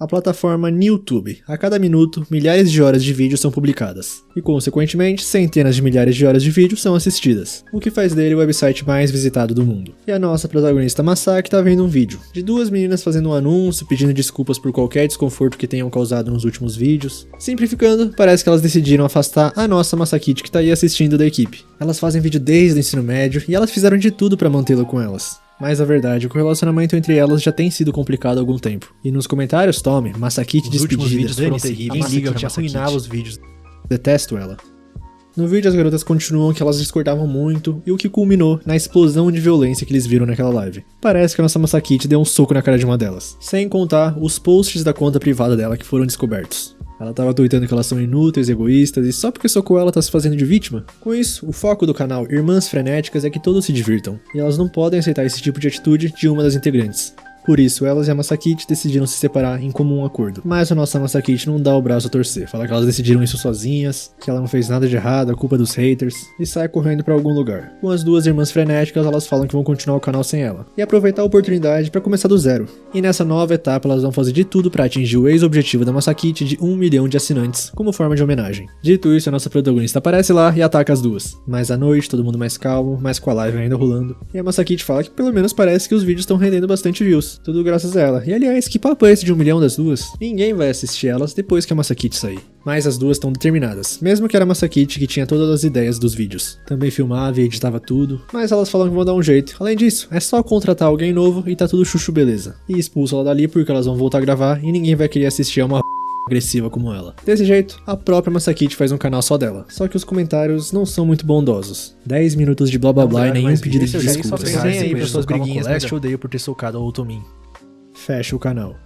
A plataforma YouTube. A cada minuto, milhares de horas de vídeos são publicadas. E, consequentemente, centenas de milhares de horas de vídeos são assistidas. O que faz dele o website mais visitado do mundo. E a nossa protagonista Masaki tá vendo um vídeo de duas meninas fazendo um anúncio, pedindo desculpas por qualquer desconforto que tenham causado nos últimos vídeos. Simplificando, parece que elas decidiram afastar a nossa Masakite que tá aí assistindo da equipe. Elas fazem vídeo desde o ensino médio e elas fizeram de tudo pra mantê-la com elas. Mas a verdade é que o relacionamento entre elas já tem sido complicado há algum tempo. E nos comentários, Tommy, Masakite despedida, os vídeos foram terríveis, ninguém liga, arruinava os vídeos. Detesto ela. No vídeo as garotas continuam que elas discordavam muito e o que culminou na explosão de violência que eles viram naquela live. Parece que a nossa Masakite deu um soco na cara de uma delas. Sem contar os posts da conta privada dela que foram descobertos. Ela tava tweetando que elas são inúteis, egoístas, e só porque socou ela tá se fazendo de vítima? Com isso, o foco do canal Irmãs Frenéticas é que todos se divirtam, e elas não podem aceitar esse tipo de atitude de uma das integrantes. Por isso, elas e a Masakite decidiram se separar em comum acordo. Mas a nossa Masakite não dá o braço a torcer, fala que elas decidiram isso sozinhas, que ela não fez nada de errado, a culpa é dos haters, e sai correndo pra algum lugar. Com as duas irmãs frenéticas, elas falam que vão continuar o canal sem ela, e aproveitar a oportunidade pra começar do zero. E nessa nova etapa, elas vão fazer de tudo pra atingir o ex-objetivo da Masakite de 1 milhão de assinantes, como forma de homenagem. Dito isso, a nossa protagonista aparece lá e ataca as duas. Mas à noite, todo mundo mais calmo, mas com a live ainda rolando. E a Masakite fala que pelo menos parece que os vídeos estão rendendo bastante views. Tudo graças a ela. E aliás, que papo é esse de 1 milhão das duas? Ninguém vai assistir elas depois que a Masakite sair. Mas as duas estão determinadas, mesmo que era a Masakite que tinha todas as ideias dos vídeos. Também filmava e editava tudo, mas elas falam que vão dar um jeito. Além disso, é só contratar alguém novo e tá tudo chuchu beleza. E expulsa ela dali porque elas vão voltar a gravar e ninguém vai querer assistir a uma agressiva como ela. Desse jeito, a própria Masakite faz um canal só dela. Só que os comentários não são muito bondosos. 10 minutos de blá blá blá e nenhum pedido de desculpas. Aí, pessoas briguinhas, mas te odeio por ter socado a Otomin. Fecha o canal.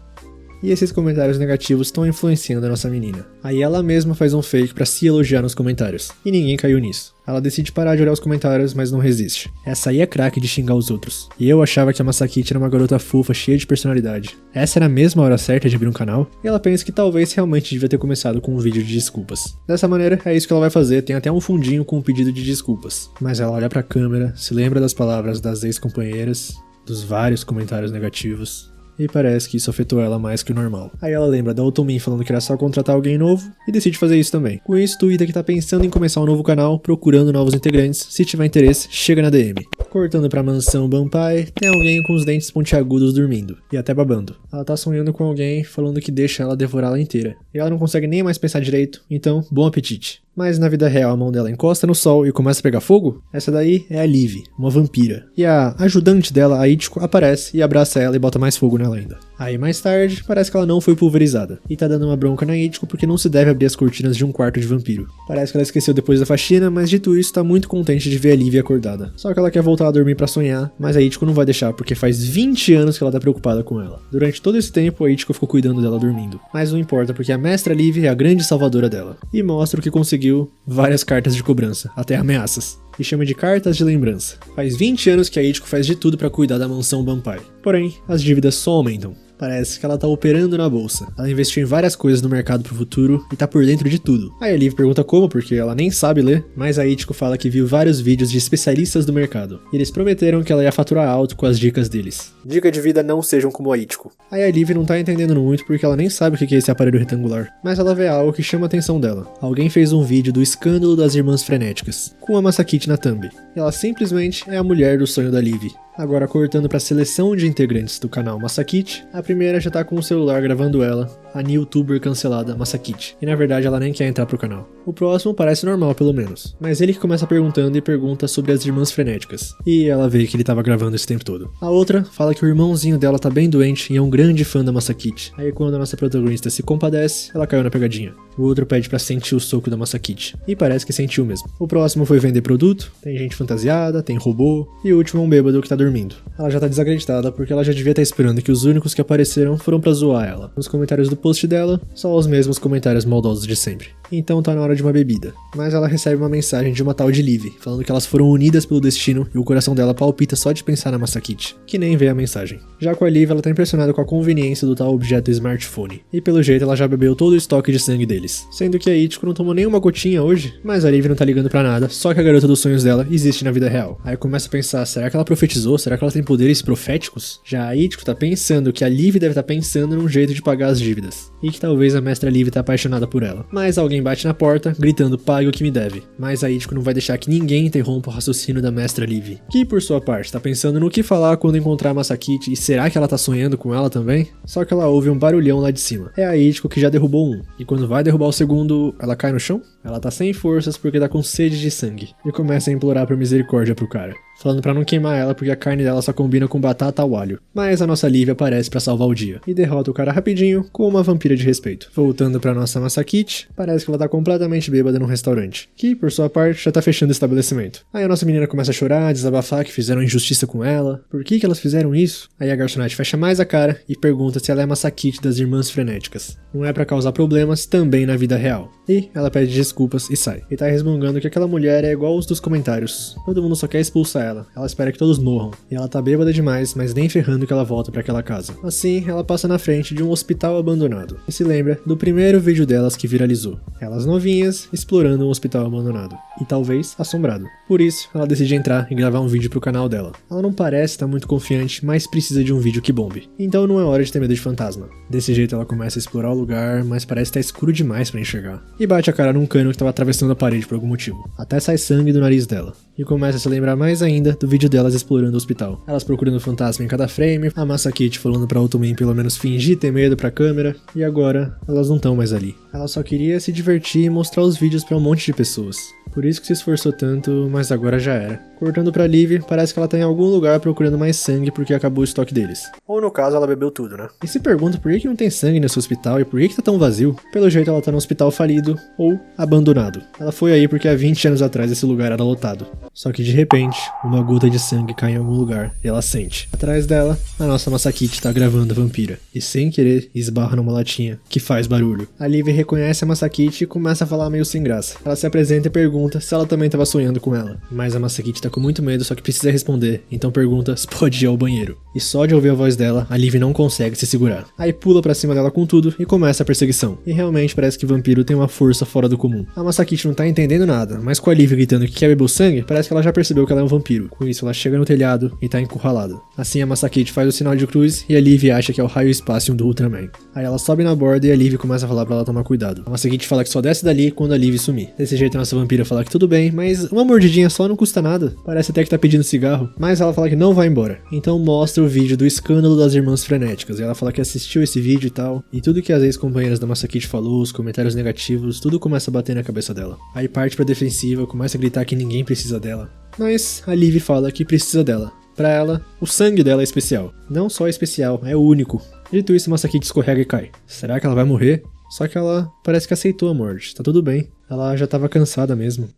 E esses comentários negativos estão influenciando a nossa menina. Aí ela mesma faz um fake pra se elogiar nos comentários. E ninguém caiu nisso. Ela decide parar de olhar os comentários, mas não resiste. Essa aí é craque de xingar os outros. E eu achava que a Masakite era uma garota fofa, cheia de personalidade. Essa era a mesma hora certa de abrir um canal? E ela pensa que talvez realmente devia ter começado com um vídeo de desculpas. Dessa maneira, é isso que ela vai fazer. Tem até um fundinho com um pedido de desculpas. Mas ela olha pra câmera, se lembra das palavras das ex-companheiras, dos vários comentários negativos. E parece que isso afetou ela mais que o normal. Aí ela lembra da Otomin falando que era só contratar alguém novo e decide fazer isso também. Com isso, Twitter que tá pensando em começar um novo canal, procurando novos integrantes. Se tiver interesse, chega na DM. Cortando pra mansão Banpai, tem alguém com os dentes pontiagudos dormindo, e até babando. Ela tá sonhando com alguém falando que deixa ela devorá-la inteira. E ela não consegue nem mais pensar direito, então, bom apetite. Mas na vida real a mão dela encosta no sol e começa a pegar fogo? Essa daí é a Liv, uma vampira. E a ajudante dela, a Ichiko, aparece e abraça ela e bota mais fogo nela ainda. Aí mais tarde, parece que ela não foi pulverizada. E tá dando uma bronca na Ichiko porque não se deve abrir as cortinas de um quarto de vampiro. Parece que ela esqueceu depois da faxina, mas dito isso, tá muito contente de ver a Liv acordada. Só que ela quer voltar a dormir pra sonhar, mas a Ichiko não vai deixar porque faz 20 anos que ela tá preocupada com ela. Durante todo esse tempo, a Ichiko ficou cuidando dela dormindo. Mas não importa porque a mestra Liv é a grande salvadora dela. E mostra o que conseguiu várias cartas de cobrança, até ameaças. E chama de cartas de lembrança. Faz 20 anos que a Ichiko faz de tudo pra cuidar da mansão Banpai. Porém, as dívidas só aumentam. Parece que ela tá operando na bolsa. Ela investiu em várias coisas no mercado pro futuro e tá por dentro de tudo. Aí a Liv pergunta como, porque ela nem sabe ler, mas a Ichiko fala que viu vários vídeos de especialistas do mercado. E eles prometeram que ela ia faturar alto com as dicas deles. Dica de vida: não sejam como a Ichiko. Aí a Liv não tá entendendo muito porque ela nem sabe o que é esse aparelho retangular. Mas ela vê algo que chama a atenção dela. Alguém fez um vídeo do escândalo das irmãs frenéticas, com a Masakite na thumb. E ela simplesmente é a mulher do sonho da Liv. Agora cortando para a seleção de integrantes do canal Masakite, a primeira já tá com o celular gravando ela, a youtuber cancelada Masakite, e na verdade ela nem quer entrar pro canal. O próximo parece normal pelo menos, mas ele que começa perguntando e pergunta sobre as irmãs frenéticas, e ela vê que ele tava gravando esse tempo todo. A outra fala que o irmãozinho dela tá bem doente e é um grande fã da Masakite. Aí quando a nossa protagonista se compadece, ela caiu na pegadinha. O outro pede pra sentir o soco da Masakite, e parece que sentiu mesmo. O próximo foi vender produto, tem gente fantasiada, tem robô, e o último é um bêbado que tá dormindo. Ela já tá desacreditada porque ela já devia estar esperando que os únicos que apareceram foram pra zoar ela. Nos comentários do post dela, só os mesmos comentários maldosos de sempre. então tá na hora de uma bebida. Mas ela recebe uma mensagem de uma tal de Liv, falando que elas foram unidas pelo destino e o coração dela palpita só de pensar na Masakit, que nem vê a mensagem. Já com a Liv, ela tá impressionada com a conveniência do tal objeto smartphone, e pelo jeito ela já bebeu todo o estoque de sangue deles. Sendo que a Ichiko não tomou nenhuma gotinha hoje, mas a Liv não tá ligando pra nada, só que a garota dos sonhos dela existe na vida real. Aí começa a pensar, será que ela profetizou? Será que ela tem poderes proféticos? Já a Ichiko tá pensando que a Liv deve estar pensando num jeito de pagar as dívidas, e que talvez a mestra Liv tá apaixonada por ela. Mas alguém bate na porta, gritando, pague o que me deve. Mas a Ichiko não vai deixar que ninguém interrompa o raciocínio da mestra Liv, que por sua parte tá pensando no que falar quando encontrar a Masakit, e será que ela tá sonhando com ela também? Só que ela ouve um barulhão lá de cima. É a Ichiko que já derrubou um, e quando vai derrubar o segundo, ela cai no chão? Ela tá sem forças porque tá com sede de sangue, e começa a implorar por misericórdia pro cara, falando pra não queimar ela porque a carne dela só combina com batata ao alho. Mas a nossa Liv aparece pra salvar o dia, e derrota o cara rapidinho com uma vampira de respeito. Voltando pra nossa Masakit, parece que ela tá completamente bêbada num restaurante, que por sua parte já tá fechando o estabelecimento. Aí a nossa menina começa a chorar, desabafar que fizeram injustiça com ela, por que elas fizeram isso? Aí a garçonete fecha mais a cara e pergunta se ela é a Masakit das Irmãs Frenéticas. Não é pra causar problemas também na vida real. E ela pede desculpas e sai. E tá resmungando que aquela mulher é igual os dos comentários. Todo mundo só quer expulsar ela espera que todos morram. E ela tá bêbada demais, mas nem ferrando que ela volta pra aquela casa. Assim, ela passa na frente de um hospital abandonado. E se lembra do primeiro vídeo delas que viralizou. Elas novinhas, explorando um hospital abandonado. E talvez assombrado. Por isso, ela decide entrar e gravar um vídeo pro canal dela. Ela não parece estar muito confiante, mas precisa de um vídeo que bombe. Então não é hora de ter medo de fantasma. Desse jeito ela começa a explorar o lugar, mas parece estar escuro demais pra enxergar. E bate a cara num cano que tava atravessando a parede por algum motivo. Até sai sangue do nariz dela. E começa a se lembrar mais ainda do vídeo delas explorando o hospital. Elas procurando o fantasma em cada frame, a Masakit falando pra Otomin pelo menos fingir ter medo pra câmera, e agora elas não estão mais ali. Ela só queria se divertir e mostrar os vídeos pra um monte de pessoas. Por isso que se esforçou tanto, mas agora já era. Cortando pra Liv, parece que ela tá em algum lugar procurando mais sangue porque acabou o estoque deles. Ou no caso, ela bebeu tudo, né? E se pergunta por que não tem sangue nesse hospital e por que tá tão vazio? Pelo jeito ela tá num hospital falido ou abandonado. Ela foi aí porque há 20 anos atrás esse lugar era lotado. Só que de repente, uma gota de sangue cai em algum lugar e ela sente. Atrás dela, a nossa Masakit tá gravando a vampira. E sem querer, esbarra numa latinha, que faz barulho. A Liv reconhece a Masakit e começa a falar meio sem graça. Ela se apresenta e pergunta se ela também tava sonhando com ela. Mas a Masakit tá com muito medo, só que precisa responder. Então pergunta se pode ir ao banheiro. E só de ouvir a voz dela, a Liv não consegue se segurar. Aí pula pra cima dela com tudo e começa a perseguição. E realmente parece que o vampiro tem uma força fora do comum. A Masakit não tá entendendo nada, mas com a Liv gritando que quer beber o sangue, parece que ela já percebeu que ela é um vampiro. Com isso, ela chega no telhado e tá encurralada. Assim, a Masakit faz o sinal de cruz e a Liv acha que é o raio espacium do Ultraman. Aí ela sobe na borda e a Liv começa a falar pra ela tomar cuidado. A Masakit fala que só desce dali quando a Liv sumir. Desse jeito, a nossa vampira fala que tudo bem, mas uma mordidinha só não custa nada. Parece até que tá pedindo cigarro. Mas ela fala que não vai embora. Então mostra o vídeo do escândalo das Irmãs Frenéticas. E ela fala que assistiu esse vídeo e tal. E tudo que as ex-companheiras da Masakit falou, os comentários negativos, tudo começa a bater na cabeça dela. Aí parte pra defensiva, começa a gritar que ninguém precisa dela. Mas a Liv fala que precisa dela. Pra ela, o sangue dela é especial. Não só é especial, é o único. Dito isso, Masakit escorrega e cai. Será que ela vai morrer? Só que ela parece que aceitou a morte. Tá tudo bem. Ela já tava cansada mesmo.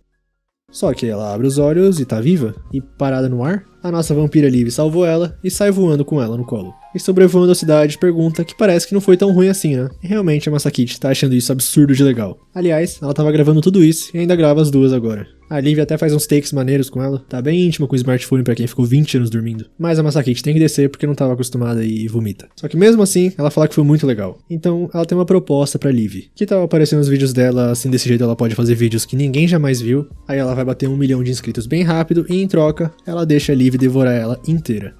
Só que ela abre os olhos e tá viva. E parada no ar, a nossa vampira Liv salvou ela e sai voando com ela no colo. E sobrevoando a cidade, pergunta que parece que não foi tão ruim assim, né? E realmente a Masakit tá achando isso absurdo de legal. Aliás, ela tava gravando tudo isso e ainda grava as duas agora. A Liv até faz uns takes maneiros com ela, tá bem íntima com o smartphone pra quem ficou 20 anos dormindo. Mas a Masakit tem que descer porque não tava acostumada e vomita. Só que mesmo assim, ela fala que foi muito legal. Então, ela tem uma proposta pra Liv, que tava aparecendo nos vídeos dela, assim desse jeito ela pode fazer vídeos que ninguém jamais viu. Aí ela vai bater 1 milhão de inscritos bem rápido e em troca, ela deixa a Liv devorar ela inteira.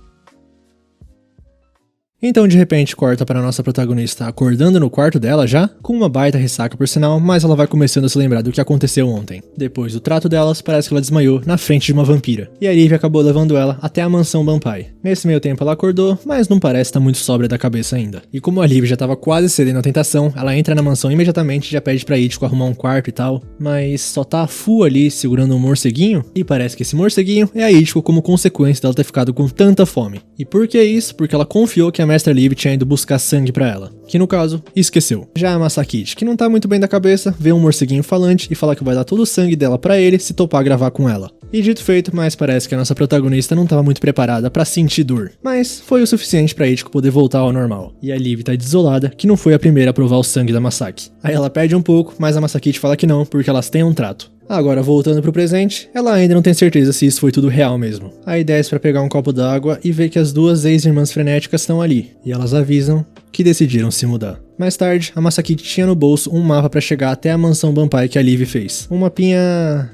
Então de repente corta para a nossa protagonista acordando no quarto dela já, com uma baita ressaca por sinal, mas ela vai começando a se lembrar do que aconteceu ontem. Depois do trato delas, parece que ela desmaiou na frente de uma vampira, e a Liv acabou levando ela até a mansão Banpai. Nesse meio tempo ela acordou, mas não parece estar muito sóbria da cabeça ainda. E como a Liv já estava quase cedendo à tentação, ela entra na mansão imediatamente e já pede pra Ichiko arrumar um quarto e tal, mas só tá a Fu ali segurando um morceguinho, e parece que esse morceguinho é a Ichiko como consequência dela ter ficado com tanta fome. E por que isso? Porque ela confiou que a a mestra Liv tinha ido buscar sangue pra ela, que no caso, esqueceu. Já a Masakit, que não tá muito bem da cabeça, vê um morceguinho falante e fala que vai dar todo o sangue dela pra ele se topar gravar com ela. E dito feito, mas parece que a nossa protagonista não tava muito preparada pra sentir dor. Mas foi o suficiente pra Ichiko poder voltar ao normal. E a Liv tá desolada que não foi a primeira a provar o sangue da Masaki. Aí ela pede um pouco, mas a Masakit fala que não, porque elas têm um trato. Agora, voltando pro presente, ela ainda não tem certeza se isso foi tudo real mesmo. Aí desce pra pegar um copo d'água e vê que as duas ex-irmãs frenéticas estão ali. E elas avisam que decidiram se mudar. Mais tarde, a Masakit tinha no bolso um mapa pra chegar até a mansão Banpai que a Liv fez. Um mapinha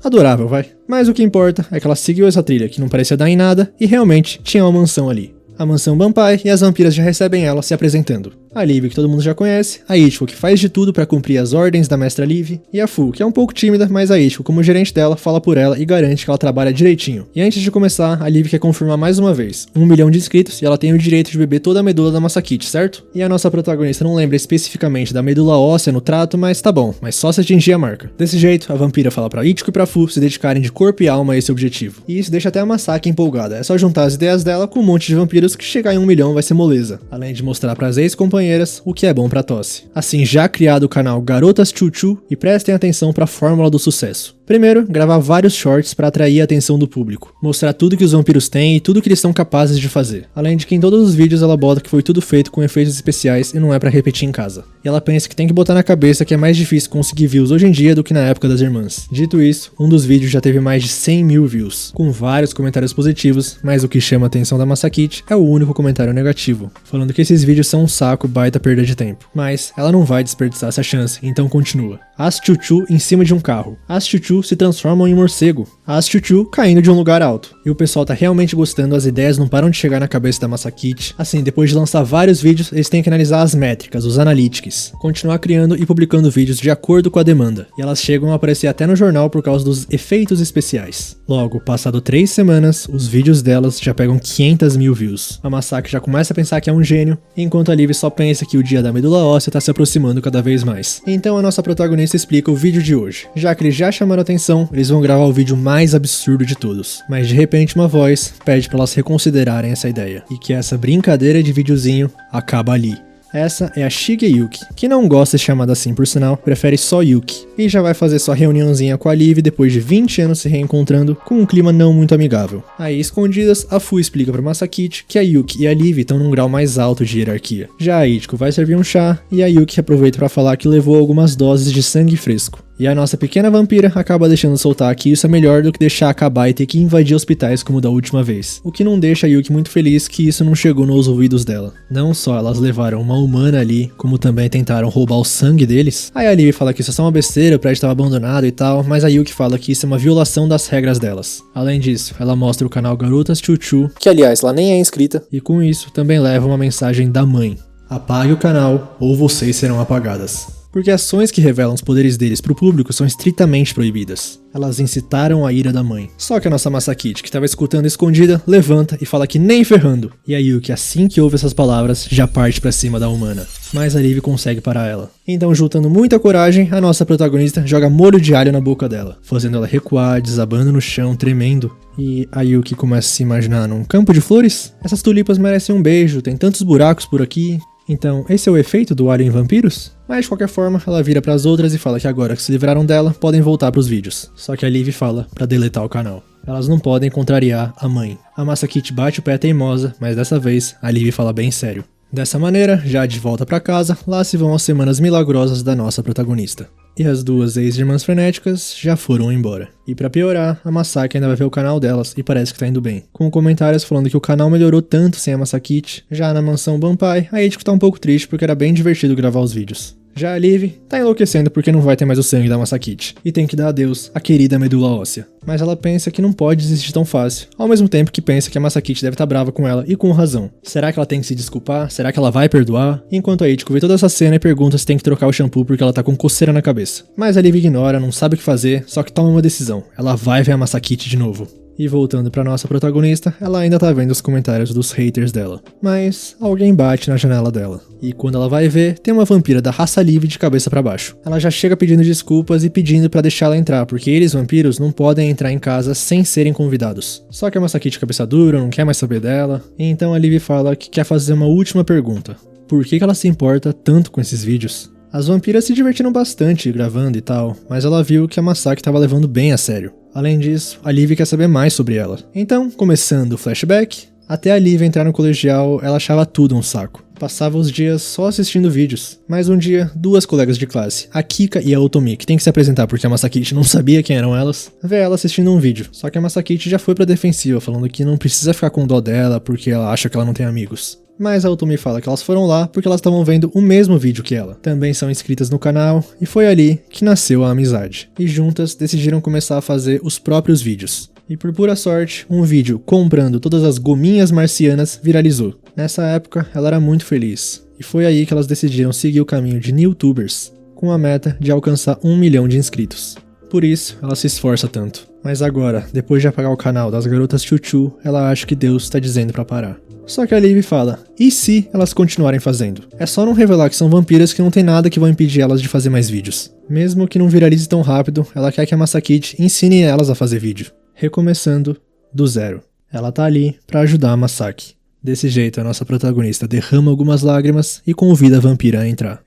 adorável, vai. Mas o que importa é que ela seguiu essa trilha que não parecia dar em nada e realmente tinha uma mansão ali. A mansão Banpai, e as vampiras já recebem ela se apresentando. A Liv, que todo mundo já conhece, a Ichiko, que faz de tudo pra cumprir as ordens da mestra Liv, e a Fu, que é um pouco tímida, mas a Ichiko, como gerente dela, fala por ela e garante que ela trabalha direitinho. E antes de começar, a Liv quer confirmar mais uma vez, 1 milhão de inscritos e ela tem o direito de beber toda a medula da Masakit, certo? E a nossa protagonista não lembra especificamente da medula óssea no trato, mas tá bom, mas só se atingir a marca. Desse jeito, a vampira fala pra Ichiko e pra Fu se dedicarem de corpo e alma a esse objetivo. E isso deixa até a Masaki empolgada, é só juntar as ideias dela com um monte de vampiros que chegar em 1 milhão vai ser moleza. Além de mostrar pras ex-companheiras o que é bom pra tosse. Assim, já criado o canal Garotas Chuchu, e prestem atenção pra fórmula do sucesso. Primeiro, gravar vários shorts para atrair a atenção do público, mostrar tudo que os vampiros têm e tudo que eles são capazes de fazer. Além de que em todos os vídeos ela bota que foi tudo feito com efeitos especiais e não é para repetir em casa. E ela pensa que tem que botar na cabeça que é mais difícil conseguir views hoje em dia do que na época das irmãs. Dito isso, um dos vídeos já teve mais de 100 mil views, com vários comentários positivos, mas o que chama a atenção da Masakit é o único comentário negativo, falando que esses vídeos são um saco, baita perda de tempo. Mas ela não vai desperdiçar essa chance, então continua. As Chuchu em cima de um carro. As Chuchu se transformam em morcego. As Chuchu caindo de um lugar alto. E o pessoal tá realmente gostando, as ideias não param de chegar na cabeça da Masakit. Assim, depois de lançar vários vídeos, eles têm que analisar as métricas, os analytics. Continuar criando e publicando vídeos de acordo com a demanda. E elas chegam a aparecer até no jornal por causa dos efeitos especiais. Logo, passado 3 semanas, os vídeos delas já pegam 500 mil views. A Masaki já começa a pensar que é um gênio, enquanto a Liv só pensa que o dia da medula óssea tá se aproximando cada vez mais. Então a nossa protagonista explica o vídeo de hoje. Já que eles já chamaram atenção, eles vão gravar o vídeo mais absurdo de todos. Mas de repente uma voz pede pra elas reconsiderarem essa ideia. E que essa brincadeira de videozinho acaba ali. Essa é a Shigeyuki, que não gosta de ser chamada assim por sinal, prefere só Yuki. E já vai fazer sua reuniãozinha com a Liv depois de 20 anos se reencontrando, com um clima não muito amigável. Aí, escondidas, a Fu explica pra Masakit que a Yuki e a Liv estão num grau mais alto de hierarquia. Já a Ichiko vai servir um chá, e a Yuki aproveita pra falar que levou algumas doses de sangue fresco. E a nossa pequena vampira acaba deixando soltar que isso é melhor do que deixar acabar e ter que invadir hospitais como da última vez. O que não deixa a Yuki muito feliz que isso não chegou nos ouvidos dela. Não só elas levaram uma humana ali, como também tentaram roubar o sangue deles. Aí a Liv fala que isso é só uma besteira, o prédio estava abandonado e tal, mas a Yuki fala que isso é uma violação das regras delas. Além disso, ela mostra o canal Garotas Chuchu, que aliás lá nem é inscrita, e com isso também leva uma mensagem da mãe. Apague o canal ou vocês serão apagadas. Porque ações que revelam os poderes deles pro público são estritamente proibidas. Elas incitaram a ira da mãe. Só que a nossa Masakit, que estava escutando escondida, levanta e fala que nem ferrando. E a Yuki, assim que ouve essas palavras, já parte pra cima da humana. Mas a Liv consegue parar ela. Então, juntando muita coragem, a nossa protagonista joga molho de alho na boca dela, fazendo ela recuar, desabando no chão, tremendo. E a Yuki começa a se imaginar num campo de flores? Essas tulipas merecem um beijo, tem tantos buracos por aqui. Então, esse é o efeito do alho em vampiros? Mas de qualquer forma, ela vira pras outras e fala que agora que se livraram dela, podem voltar pros vídeos. Só que a Liv fala pra deletar o canal. Elas não podem contrariar a mãe. A Masakit bate o pé teimosa, mas dessa vez, a Liv fala bem sério. Dessa maneira, já de volta pra casa, lá se vão as semanas milagrosas da nossa protagonista. E as duas ex-irmãs frenéticas já foram embora. E pra piorar, a Masaki ainda vai ver o canal delas e parece que tá indo bem. Com comentários falando que o canal melhorou tanto sem a Masakit. Já na mansão Banpai, a Ichiko tá um pouco triste porque era bem divertido gravar os vídeos. Já a Liv tá enlouquecendo porque não vai ter mais o sangue da Masakit. E tem que dar adeus à querida medula óssea. Mas ela pensa que não pode desistir tão fácil. Ao mesmo tempo que pensa que a Masakit deve estar brava com ela e com razão. Será que ela tem que se desculpar? Será que ela vai perdoar? Enquanto a Ichiko vê toda essa cena e pergunta se tem que trocar o shampoo porque ela tá com coceira na cabeça. Mas a Liv ignora, não sabe o que fazer, só que toma uma decisão. Ela vai ver a Masakit de novo. E voltando pra nossa protagonista, ela ainda tá vendo os comentários dos haters dela. Mas alguém bate na janela dela. E quando ela vai ver, tem uma vampira da raça livre de cabeça pra baixo. Ela já chega pedindo desculpas e pedindo pra deixar ela entrar, porque eles, vampiros, não podem entrar em casa sem serem convidados. Só que a Masaki cabeça dura, não quer mais saber dela. E então a Liv fala que quer fazer uma última pergunta. Por que ela se importa tanto com esses vídeos? As vampiras se divertiram bastante gravando e tal, mas ela viu que a Masaki tava levando bem a sério. Além disso, a Liv quer saber mais sobre ela. Então, começando o flashback, até a Liv entrar no colegial, ela achava tudo um saco. Passava os dias só assistindo vídeos. Mas um dia, duas colegas de classe, a Kika e a Otomi, que tem que se apresentar porque a Masaki não sabia quem eram elas, vê ela assistindo um vídeo. Só que a Masaki já foi pra defensiva, falando que não precisa ficar com dó dela porque ela acha que ela não tem amigos. Mas a Otomi fala que elas foram lá porque elas estavam vendo o mesmo vídeo que ela. Também são inscritas no canal e foi ali que nasceu a amizade. E juntas decidiram começar a fazer os próprios vídeos. E por pura sorte, um vídeo comprando todas as gominhas marcianas viralizou. Nessa época, ela era muito feliz. E foi aí que elas decidiram seguir o caminho de Newtubers, com a meta de alcançar 1 milhão de inscritos. Por isso, ela se esforça tanto. Mas agora, depois de apagar o canal das garotas Chuchu, ela acha que Deus está dizendo pra parar. Só que a Liv fala, e se elas continuarem fazendo? É só não revelar que são vampiras que não tem nada que vão impedir elas de fazer mais vídeos. Mesmo que não viralize tão rápido, ela quer que a Masaki ensine elas a fazer vídeo. Recomeçando do zero. Ela tá ali pra ajudar a Masaki. Desse jeito, a nossa protagonista derrama algumas lágrimas e convida a vampira a entrar.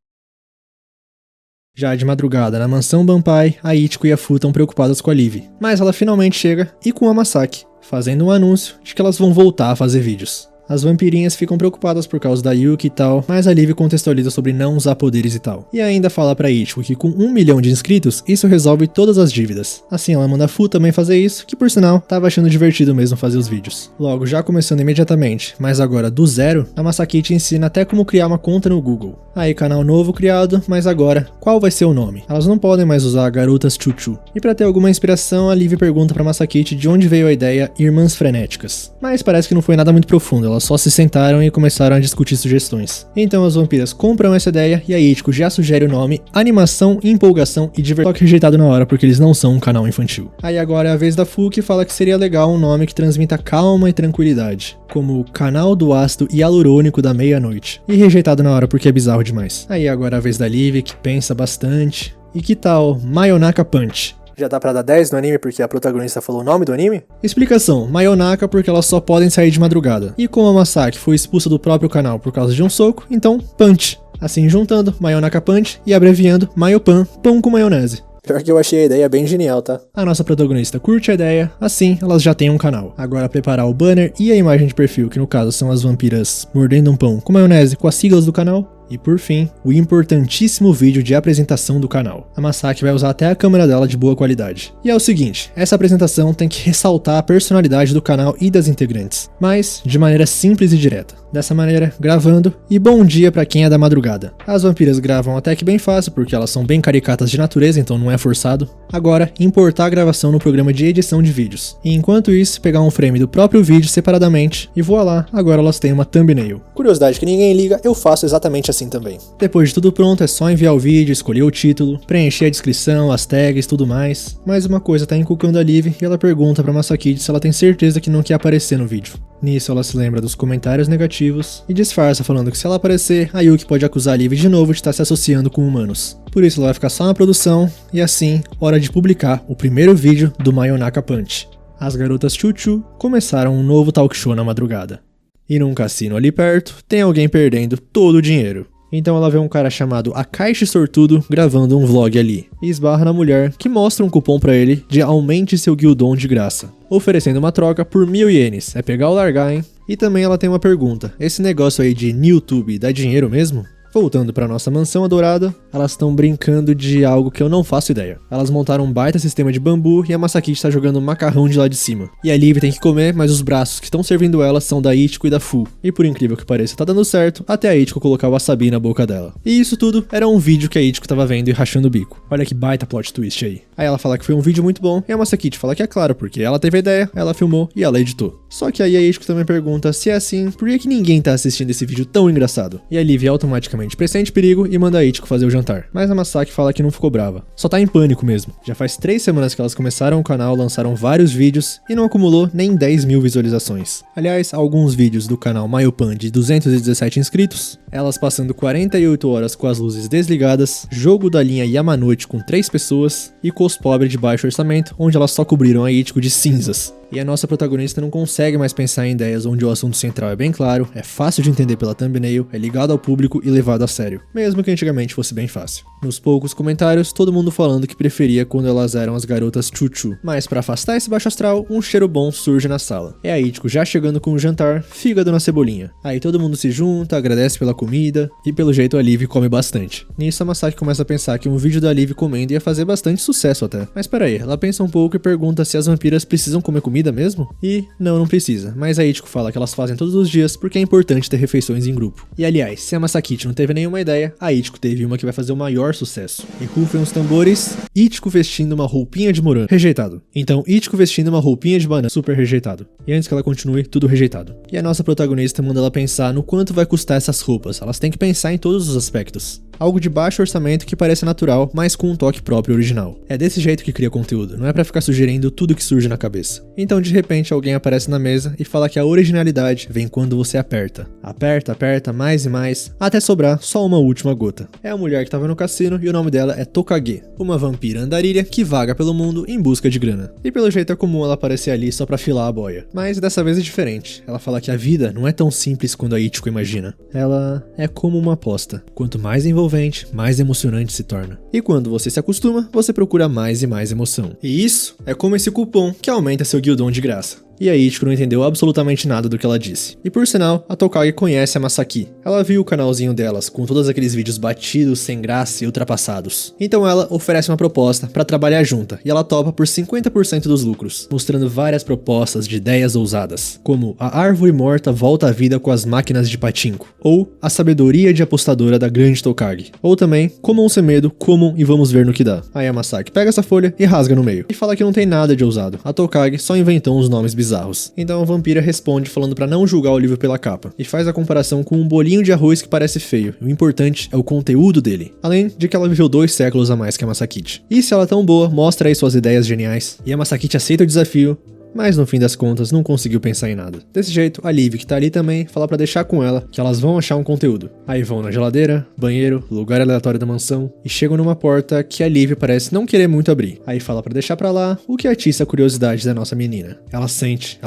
Já de madrugada, na mansão Banpai, a Ichiko e a Fu estão preocupadas com a Liv. Mas ela finalmente chega e com a Masaki, fazendo um anúncio de que elas vão voltar a fazer vídeos. As vampirinhas ficam preocupadas por causa da Yuki e tal, mas a Liv contextualiza sobre não usar poderes e tal. E ainda fala pra Ichiko que com 1 milhão de inscritos, isso resolve todas as dívidas. Assim ela manda a Fu também fazer isso, que por sinal, tava achando divertido mesmo fazer os vídeos. Logo, já começando imediatamente, mas agora do zero, a Masaki te ensina até como criar uma conta no Google. Aí canal novo criado, mas agora, qual vai ser o nome? Elas não podem mais usar garotas Chuchu. E pra ter alguma inspiração, a Liv pergunta pra Masaki de onde veio a ideia Irmãs Frenéticas. Mas parece que não foi nada muito profundo, elas só se sentaram e começaram a discutir sugestões. Então as vampiras compram essa ideia e a Ichiko já sugere o nome Animação, Empolgação e Diversão, só que rejeitado na hora porque eles não são um canal infantil. Aí agora é a vez da Fu, que fala que seria legal um nome que transmita calma e tranquilidade, como Canal do Ácido Hialurônico da Meia-Noite, e rejeitado na hora porque é bizarro demais. Aí agora é a vez da Liv, que pensa bastante. E que tal Mayonaka Punch? Já dá pra dar 10 no anime porque a protagonista falou o nome do anime? Explicação, Mayonaka porque elas só podem sair de madrugada. E como a Masaki foi expulsa do próprio canal por causa de um soco, então Punch. Assim juntando Mayonaka Punch e abreviando Mayopan, pão com maionese. Pior que eu achei a ideia bem genial, tá? A nossa protagonista curte a ideia, assim elas já têm um canal. Agora preparar o banner e a imagem de perfil, que no caso são as vampiras mordendo um pão com maionese com as siglas do canal. E por fim, o importantíssimo vídeo de apresentação do canal. A Masaki vai usar até a câmera dela de boa qualidade. E é o seguinte, essa apresentação tem que ressaltar a personalidade do canal e das integrantes, mas de maneira simples e direta. Dessa maneira, gravando, e bom dia pra quem é da madrugada. As vampiras gravam até que bem fácil, porque elas são bem caricatas de natureza, então não é forçado. Agora, importar a gravação no programa de edição de vídeos. E enquanto isso, pegar um frame do próprio vídeo separadamente, e voilá, agora elas têm uma thumbnail. Curiosidade que ninguém liga, eu faço exatamente assim também. Depois de tudo pronto, é só enviar o vídeo, escolher o título, preencher a descrição, as tags, tudo mais. Mas uma coisa tá encucando a Liv e ela pergunta pra Masaki se ela tem certeza que não quer aparecer no vídeo. Nisso ela se lembra dos comentários negativos e disfarça falando que se ela aparecer, a Yuki pode acusar a Liv de novo de estar se associando com humanos. Por isso ela vai ficar só na produção e assim, hora de publicar o primeiro vídeo do Mayonaka Punch. As garotas Chuchu começaram um novo talk show na madrugada. E num cassino ali perto, tem alguém perdendo todo o dinheiro. Então ela vê um cara chamado Akaishi Sortudo gravando um vlog ali, e esbarra na mulher que mostra um cupom pra ele de aumente seu Guildon de graça, oferecendo uma troca por 1000 ienes, é pegar ou largar, hein? E também ela tem uma pergunta, esse negócio aí de Newtube dá dinheiro mesmo? Voltando pra nossa mansão adorada, elas estão brincando de algo que eu não faço ideia. Elas montaram um baita sistema de bambu e a Masaki está jogando macarrão de lá de cima. E a Liv tem que comer, mas os braços que estão servindo ela são da Ichiko e da Fu. E por incrível que pareça, tá dando certo, até a Ichiko colocar o wasabi na boca dela. E isso tudo era um vídeo que a Ichiko tava vendo e rachando o bico. Olha que baita plot twist aí. Aí ela fala que foi um vídeo muito bom e a Masaki fala que é claro, porque ela teve a ideia, ela filmou e ela editou. Só que aí a Ichiko também pergunta se é assim, por que ninguém tá assistindo esse vídeo tão engraçado? E a Liv automaticamente automaticamente pressente perigo e manda a Ichiko fazer o jantar. Mas a Masaki fala que não ficou brava, só tá em pânico mesmo. Já faz 3 semanas que elas começaram o canal, lançaram vários vídeos e não acumulou nem 10 mil visualizações. Aliás, alguns vídeos do canal Mayopan de 217 inscritos, elas passando 48 horas com as luzes desligadas, jogo da linha Yamanote com 3 pessoas e cos pobre de baixo orçamento, onde elas só cobriram a Ichiko de cinzas. E a nossa protagonista não consegue mais pensar em ideias onde o assunto central é bem claro, é fácil de entender pela thumbnail, é ligado ao público e levado a sério, mesmo que antigamente fosse bem fácil. Nos poucos comentários, todo mundo falando que preferia quando elas eram as garotas chuchu. Mas pra afastar esse baixo astral, um cheiro bom surge na sala. É a Ichiko já chegando com o jantar, fígado na cebolinha. Aí todo mundo se junta, agradece pela comida e pelo jeito a Liv come bastante. Nisso a Masaki começa a pensar que um vídeo da Liv comendo ia fazer bastante sucesso até. Mas peraí, ela pensa um pouco e pergunta se as vampiras precisam comer comida mesmo? E não precisa, mas a Ichiko fala que elas fazem todos os dias porque é importante ter refeições em grupo. E aliás, se a Masaki não teve nenhuma ideia, a Ichiko teve uma que vai fazer o maior sucesso. E rufem os tambores, Ichiko vestindo uma roupinha de morango, rejeitado. Então Ichiko vestindo uma roupinha de banana, super rejeitado. E antes que ela continue, tudo rejeitado. E a nossa protagonista manda ela pensar no quanto vai custar essas roupas, elas têm que pensar em todos os aspectos. Algo de baixo orçamento que parece natural, mas com um toque próprio original. É desse jeito que cria conteúdo, não é pra ficar sugerindo tudo que surge na cabeça. Então de repente alguém aparece na mesa e fala que a originalidade vem quando você aperta. Aperta, aperta, mais e mais, até sobrar só uma última gota. É a mulher que tava no cassino e o nome dela é Tokage, uma vampira andarilha que vaga pelo mundo em busca de grana. E pelo jeito é comum ela aparecer ali só pra filar a boia. Mas dessa vez é diferente. Ela fala que a vida não é tão simples quanto a Ichiko imagina. Ela é como uma aposta. Quanto mais envolvente, mais emocionante se torna. E quando você se acostuma, você procura mais e mais emoção. E isso é como esse cupom que aumenta seu guildon de graça. E a Ichiko não entendeu absolutamente nada do que ela disse. E por sinal, a Tokage conhece a Masaki. Ela viu o canalzinho delas com todos aqueles vídeos batidos, sem graça e ultrapassados. Então ela oferece uma proposta pra trabalhar junta, e ela topa por 50% dos lucros, mostrando várias propostas de ideias ousadas, como a árvore morta volta à vida com as máquinas de pachinko, ou a sabedoria de apostadora da grande Tokage, ou também comam sem medo, comam e vamos ver no que dá. Aí a Masaki pega essa folha e rasga no meio, e fala que não tem nada de ousado. A Tokage só inventou uns nomes bizarros. Então a vampira responde falando pra não julgar o livro pela capa, e faz a comparação com um bolinho de arroz que parece feio. O importante é o conteúdo dele, além de que ela viveu 2 séculos a mais que a Masaki. E se ela é tão boa, mostra aí suas ideias geniais. E a Masaki aceita o desafio, mas no fim das contas não conseguiu pensar em nada. Desse jeito, a Liv, que tá ali também, fala pra deixar com ela que elas vão achar um conteúdo. Aí vão na geladeira, banheiro, lugar aleatório da mansão e chegam numa porta que a Liv parece não querer muito abrir. Aí fala pra deixar pra lá, o que atiça a curiosidade da nossa menina. Ela sente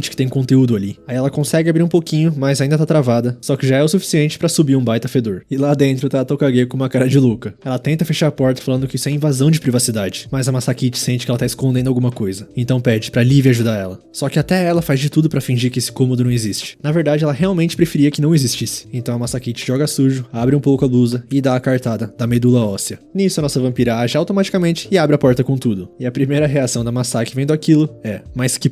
que tem conteúdo ali. Aí ela consegue abrir um pouquinho, mas ainda tá travada, só que já é o suficiente pra subir um baita fedor. E lá dentro tá a Tokage com uma cara de louca. Ela tenta fechar a porta falando que isso é invasão de privacidade, mas a Masaki sente que ela tá escondendo alguma coisa. Então pede pra Liv ajudar ela. Só que até ela faz de tudo pra fingir que esse cômodo não existe. Na verdade, ela realmente preferia que não existisse. Então a Masaki joga sujo, abre um pouco a blusa e dá a cartada da medula óssea. Nisso a nossa vampira age automaticamente e abre a porta com tudo. E a primeira reação da Masaki vendo aquilo é: mas que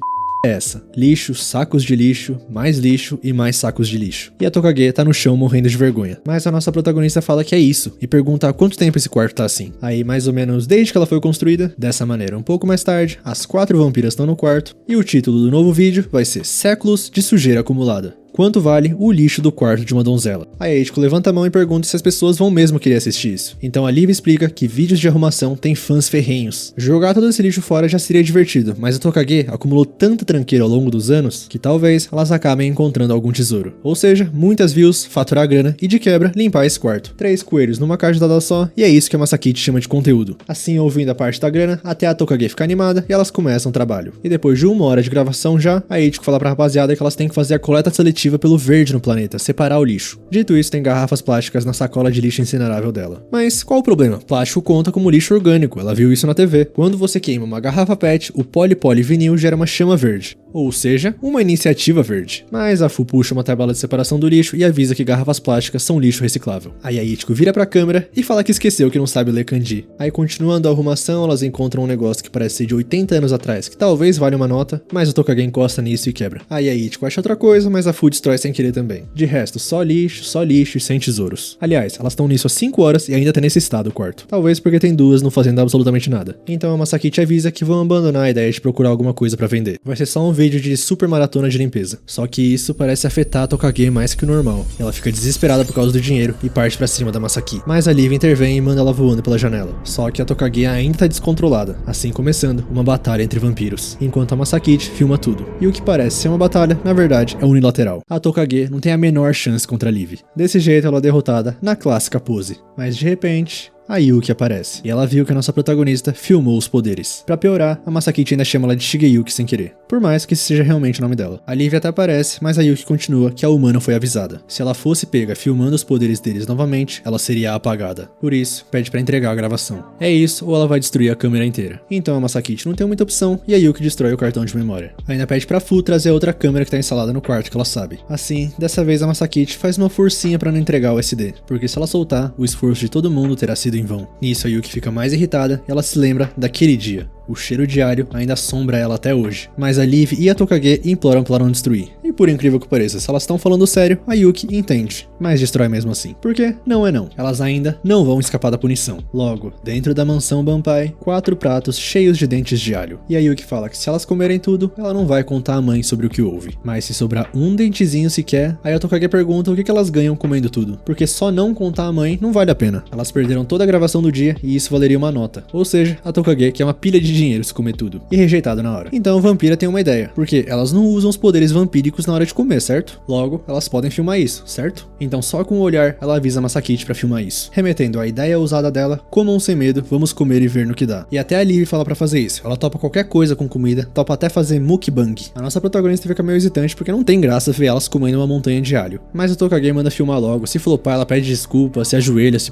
é essa? Lixo, sacos de lixo, mais lixo e mais sacos de lixo. E a Tokage tá no chão morrendo de vergonha. Mas a nossa protagonista fala que é isso e pergunta há quanto tempo esse quarto tá assim. Aí mais ou menos desde que ela foi construída, dessa maneira. Um pouco mais tarde, as 4 vampiras estão no quarto e o título do novo vídeo vai ser Séculos de Sujeira Acumulada. Quanto vale o lixo do quarto de uma donzela? A Ichiko levanta a mão e pergunta se as pessoas vão mesmo querer assistir isso. Então a Liv explica que vídeos de arrumação têm fãs ferrenhos. Jogar todo esse lixo fora já seria divertido, mas a Tokage acumulou tanta tranqueira ao longo dos anos que talvez elas acabem encontrando algum tesouro. Ou seja, muitas views, faturar grana e de quebra limpar esse quarto. 3 coelhos numa cajadada só e é isso que a Masaki chama de conteúdo. Assim, ouvindo a parte da grana, até a Tokage ficar animada e elas começam o trabalho. E depois de 1 hora de gravação já, a Ichiko fala pra rapaziada que elas têm que fazer a coleta seletiva pelo verde no planeta, separar o lixo. Dito isso, tem garrafas plásticas na sacola de lixo incinerável dela. Mas qual o problema? Plástico conta como lixo orgânico, ela viu isso na TV. Quando você queima uma garrafa PET, o polivinil gera uma chama verde. Ou seja, uma iniciativa verde. Mas a Fu puxa uma tabela de separação do lixo e avisa que garrafas plásticas são lixo reciclável. Aí a Ichiko vira pra câmera e fala que esqueceu que não sabe ler kanji. Aí continuando a arrumação, elas encontram um negócio que parece ser de 80 anos atrás, que talvez valha uma nota, mas o Tokage encosta nisso e quebra. Aí a Ichiko acha outra coisa, mas a Fu destrói sem querer também. De resto, só lixo e sem tesouros. Aliás, elas estão nisso há 5 horas e ainda tá nesse estado o quarto. Talvez porque tem 2 não fazendo absolutamente nada. Então a Masaki avisa que vão abandonar a ideia de procurar alguma coisa pra vender. Vai ser só um vídeo vídeo de super maratona de limpeza. Só que isso parece afetar a Tokage mais que o normal. Ela fica desesperada por causa do dinheiro e parte pra cima da Masaki. Mas a Liv intervém e manda ela voando pela janela. Só que a Tokage ainda tá descontrolada, assim começando uma batalha entre vampiros, enquanto a Masaki filma tudo. E o que parece ser uma batalha, na verdade, é unilateral. A Tokage não tem a menor chance contra a Liv. Desse jeito ela é derrotada na clássica pose. Mas de repente, a Yuki aparece, e ela viu que a nossa protagonista filmou os poderes. Pra piorar, a Masaki ainda chama ela de Shigeyuki sem querer, por mais que esse seja realmente o nome dela. A Liv até aparece, mas a Yuki continua que a humana foi avisada. Se ela fosse pega filmando os poderes deles novamente, ela seria apagada. Por isso, pede pra entregar a gravação. É isso, ou ela vai destruir a câmera inteira. Então a Masaki não tem muita opção, e a Yuki destrói o cartão de memória. Ainda pede pra Fu trazer outra câmera que tá instalada no quarto que ela sabe. Assim, dessa vez a Masaki faz uma forcinha pra não entregar o SD, porque se ela soltar, o esforço de todo mundo terá sido em vão. Nisso a Yuki fica mais irritada e ela se lembra daquele dia. O cheiro diário ainda assombra ela até hoje. Mas a Liv e a Tokage imploram pra não destruir. E por incrível que pareça, se elas estão falando sério, a Yuki entende, mas destrói mesmo assim. Porque não é não. Elas ainda não vão escapar da punição. Logo, dentro da mansão Banpai, 4 pratos cheios de dentes de alho. E a Yuki fala que se elas comerem tudo, ela não vai contar à mãe sobre o que houve. Mas se sobrar um dentezinho sequer, aí a Tokage pergunta o que elas ganham comendo tudo. Porque só não contar à mãe não vale a pena. Elas perderam toda a gravação do dia e isso valeria uma nota. Ou seja, a Tokage quer uma pilha de dinheiro se comer tudo. E rejeitado na hora. Então a vampira tem uma ideia. Porque elas não usam os poderes vampíricos na hora de comer, certo? Logo, elas podem filmar isso, certo? Então só com o olhar, ela avisa a Masaki pra filmar isso. Remetendo à ideia ousada dela, comam sem medo, vamos comer e ver no que dá. E até a Liv fala pra fazer isso. Ela topa qualquer coisa com comida, topa até fazer mukbang. A nossa protagonista fica meio hesitante porque não tem graça ver elas comendo uma montanha de alho. Mas a Tokage manda filmar logo. Se flopar, ela pede desculpa, se ajoelha, se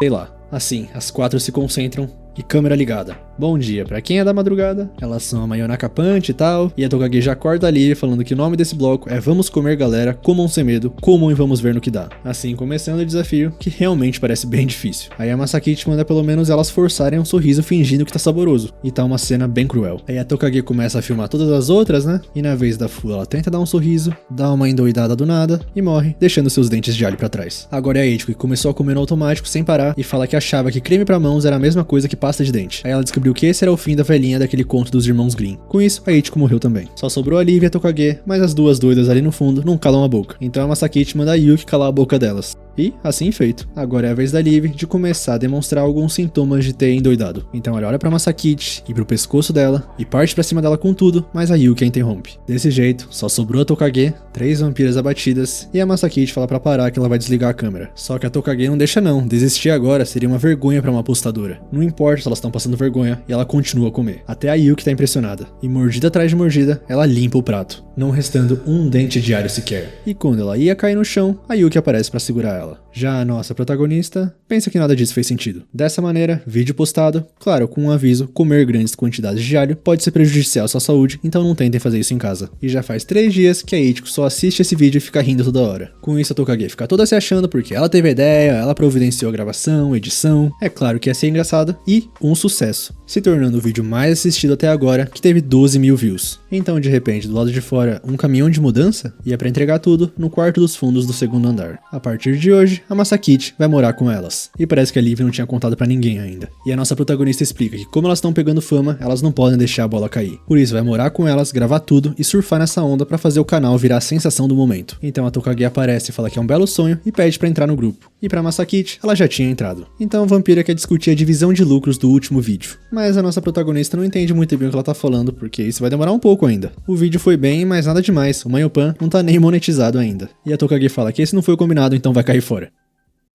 sei lá. Assim, as 4 se concentram e câmera ligada. Bom dia, pra quem é da madrugada, elas são a Mayonaka Punch e tal, e a Tokage já acorda ali falando que o nome desse bloco é Vamos Comer Galera, comam sem medo, comam e vamos ver no que dá. Assim, começando o desafio, que realmente parece bem difícil. Aí a Masaki manda pelo menos elas forçarem um sorriso fingindo que tá saboroso, e tá uma cena bem cruel. Aí a Tokage começa a filmar todas as outras, né, e na vez da Fu ela tenta dar um sorriso, dá uma endoidada do nada, e morre, deixando seus dentes de alho pra trás. Agora é a Ichiko que começou a comer no automático sem parar, e fala que achava que creme pra mãos era a mesma coisa que pasta de dente. Aí ela descobriu que esse era o fim da velhinha daquele conto dos irmãos Grimm. Com isso, a Ichiko morreu também. Só sobrou a Liv e a Tokage, mas as duas doidas ali no fundo não calam a boca. Então a Masaki manda a Yuki calar a boca delas. E, assim feito, agora é a vez da Liv de começar a demonstrar alguns sintomas de ter endoidado. Então ela olha pra Masaki e pro pescoço dela e parte pra cima dela com tudo, mas a Yuki a interrompe. Desse jeito, só sobrou a Tokage, 3 vampiras abatidas, e a Masaki fala pra parar que ela vai desligar a câmera. Só que a Tokage não deixa não, desistir agora seria uma vergonha pra uma apostadora. Não importa se elas estão passando vergonha, e ela continua a comer. Até a Yuki tá impressionada. E mordida atrás de mordida, ela limpa o prato, não restando um dente de alho sequer. E quando ela ia cair no chão, a Yuki aparece pra segurar ela. Já a nossa protagonista pensa que nada disso fez sentido. Dessa maneira, vídeo postado, claro, com um aviso, comer grandes quantidades de alho pode ser prejudicial à sua saúde, então não tentem fazer isso em casa. E já faz 3 dias que a Ichiko só assiste esse vídeo e fica rindo toda hora. Com isso a Tokage fica toda se achando porque ela teve a ideia, ela providenciou a gravação, edição, é claro que ia ser engraçado e um sucesso, se tornando o vídeo mais assistido até agora, que teve 12 mil views. Então de repente, do lado de fora, um caminhão de mudança ia pra entregar tudo no quarto dos fundos do 2º andar. A partir de hoje, a Masaki vai morar com elas. E parece que a Liv não tinha contado pra ninguém ainda. E a nossa protagonista explica que como elas estão pegando fama, elas não podem deixar a bola cair. Por isso vai morar com elas, gravar tudo e surfar nessa onda pra fazer o canal virar a sensação do momento. Então a Tokage aparece e fala que é um belo sonho e pede pra entrar no grupo. E pra Masaki, ela já tinha entrado. Então a vampira quer discutir a divisão de lucros do último vídeo. Mas a nossa protagonista não entende muito bem o que ela tá falando, porque isso vai demorar um pouco ainda. O vídeo foi bem, mas nada demais. O Manhopan não tá nem monetizado ainda. E a Tokage fala que esse não foi o combinado, então vai cair fora.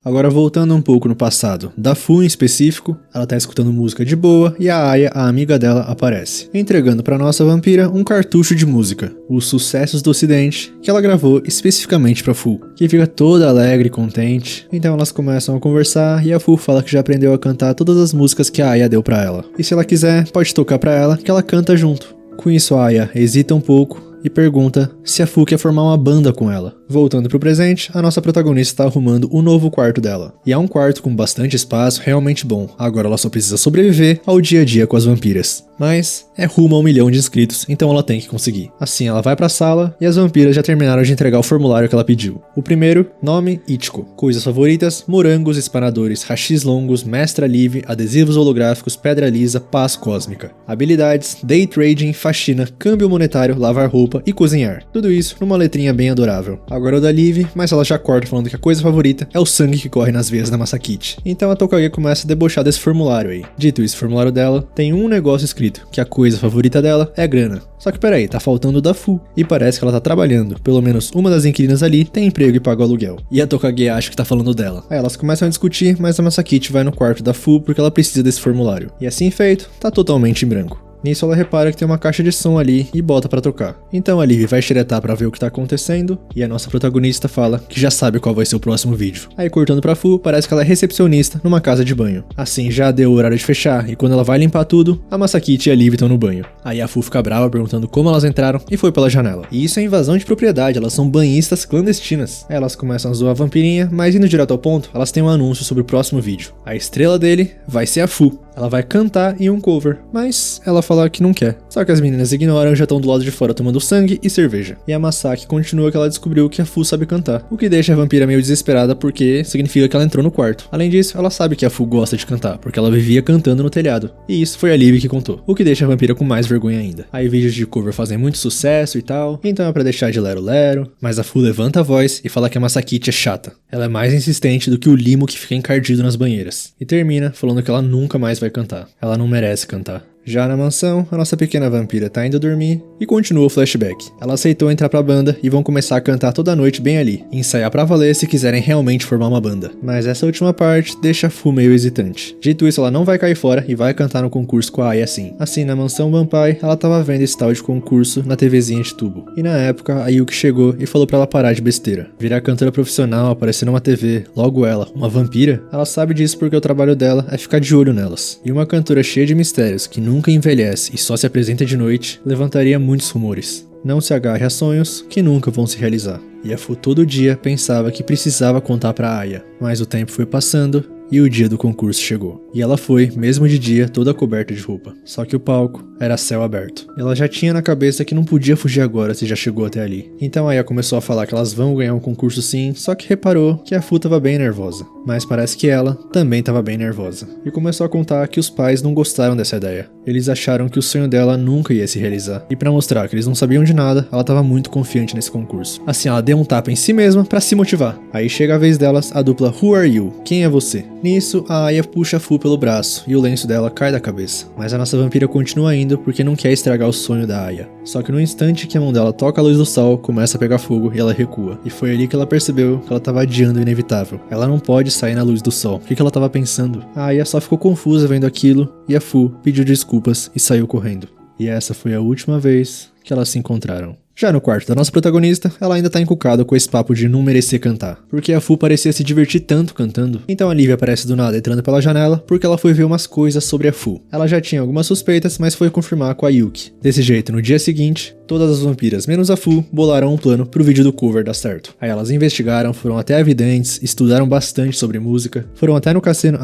Agora voltando um pouco no passado, da Fu em específico, ela tá escutando música de boa e a Aya, a amiga dela, aparece, entregando pra nossa vampira um cartucho de música, Os Sucessos do Ocidente, que ela gravou especificamente pra Fu, que fica toda alegre e contente. Então elas começam a conversar e a Fu fala que já aprendeu a cantar todas as músicas que a Aya deu pra ela. E se ela quiser, pode tocar pra ela que ela canta junto. Com isso a Aya hesita um pouco e pergunta se a Fu quer formar uma banda com ela. Voltando pro presente, a nossa protagonista está arrumando o novo quarto dela. E é um quarto com bastante espaço, realmente bom. Agora ela só precisa sobreviver ao dia a dia com as vampiras. Mas é rumo a 1 milhão de inscritos, então ela tem que conseguir. Assim, ela vai pra sala e as vampiras já terminaram de entregar o formulário que ela pediu. O primeiro, nome, Ichiko. Coisas favoritas, morangos, espanadores, hashis longos, mestra live, adesivos holográficos, pedra lisa, paz cósmica. Habilidades, day trading, faxina, câmbio monetário, lavar roupa e cozinhar. Tudo isso numa letrinha bem adorável. Agora o da Liv, mas ela já corta falando que a coisa favorita é o sangue que corre nas veias da Masakite. Então a Tokage começa a debochar desse formulário aí. Dito isso, o formulário dela tem um negócio escrito, que a coisa favorita dela é grana. Só que peraí, tá faltando o da Fu, e parece que ela tá trabalhando. Pelo menos uma das inquilinas ali tem emprego e paga o aluguel. E a Tokage acha que tá falando dela. Aí elas começam a discutir, mas a Masakite vai no quarto da Fu porque ela precisa desse formulário. E assim feito, tá totalmente em branco. Nisso ela repara que tem uma caixa de som ali e bota pra tocar. Então a Liv vai xeretar pra ver o que tá acontecendo e a nossa protagonista fala que já sabe qual vai ser o próximo vídeo. Aí cortando pra Fu, parece que ela é recepcionista numa casa de banho. Assim já deu o horário de fechar e quando ela vai limpar tudo, a Masakite e a Liv estão no banho. Aí a Fu fica brava perguntando como elas entraram e foi pela janela. E isso é invasão de propriedade, elas são banhistas clandestinas. Aí elas começam a zoar a vampirinha, mas indo direto ao ponto, elas têm um anúncio sobre o próximo vídeo. A estrela dele vai ser a Fu. Ela vai cantar em um cover, mas ela fala que não quer. Só que as meninas ignoram e já estão do lado de fora tomando sangue e cerveja. E a Masaki continua que ela descobriu que a Fu sabe cantar, o que deixa a vampira meio desesperada porque significa que ela entrou no quarto. Além disso, ela sabe que a Fu gosta de cantar, porque ela vivia cantando no telhado. E isso foi a Liv que contou, o que deixa a vampira com mais vergonha ainda. Aí vídeos de cover fazem muito sucesso e tal, então é pra deixar de lero-lero, mas a Fu levanta a voz e fala que a Masakite é chata. Ela é mais insistente do que o limo que fica encardido nas banheiras. E termina falando que ela nunca mais vai cantar. Ela não merece cantar. Já na mansão, a nossa pequena vampira tá indo dormir e continua o flashback. Ela aceitou entrar pra banda e vão começar a cantar toda noite bem ali, e ensaiar pra valer se quiserem realmente formar uma banda. Mas essa última parte deixa a Fu meio hesitante. Dito isso, ela não vai cair fora e vai cantar no concurso com a Aya sim. Assim, na mansão Banpai, ela tava vendo esse tal de concurso na TVzinha de tubo. E na época, a Yuki chegou e falou pra ela parar de besteira. Virar cantora profissional, aparecer numa TV, logo ela, uma vampira, ela sabe disso porque o trabalho dela é ficar de olho nelas. E uma cantora cheia de mistérios, que nunca envelhece e só se apresenta de noite, levantaria muitos rumores. Não se agarre a sonhos que nunca vão se realizar. E a Fu todo dia pensava que precisava contar pra Aya, mas o tempo foi passando e o dia do concurso chegou. E ela foi, mesmo de dia, toda coberta de roupa. Só que o palco era céu aberto. Ela já tinha na cabeça que não podia fugir agora se já chegou até ali. Então a Aya começou a falar que elas vão ganhar um concurso sim, só que reparou que a Fu tava bem nervosa. Mas parece que ela também tava bem nervosa. E começou a contar que os pais não gostaram dessa ideia. Eles acharam que o sonho dela nunca ia se realizar. E pra mostrar que eles não sabiam de nada, ela tava muito confiante nesse concurso. Assim, ela deu um tapa em si mesma pra se motivar. Aí chega a vez delas, a dupla Who Are You? Quem é você? Nisso, a Aya puxa a Fu pelo braço e o lenço dela cai da cabeça. Mas a nossa vampira continua indo porque não quer estragar o sonho da Aya. Só que no instante que a mão dela toca a luz do sol, começa a pegar fogo e ela recua. E foi ali que ela percebeu que ela tava adiando o inevitável. Ela não pode sair na luz do sol. O que ela tava pensando? A Aya só ficou confusa vendo aquilo e a Fu pediu desculpas e saiu correndo. E essa foi a última vez que elas se encontraram. Já no quarto da nossa protagonista, ela ainda tá encucada com esse papo de não merecer cantar, porque a Fu parecia se divertir tanto cantando. Então a Liv aparece do nada entrando pela janela, porque ela foi ver umas coisas sobre a Fu. Ela já tinha algumas suspeitas, mas foi confirmar com a Yuki. Desse jeito, no dia seguinte, todas as vampiras, menos a Fu, bolaram um plano pro vídeo do cover dar certo. Aí elas investigaram, foram até a videntes, estudaram bastante sobre música, foram até no cassino...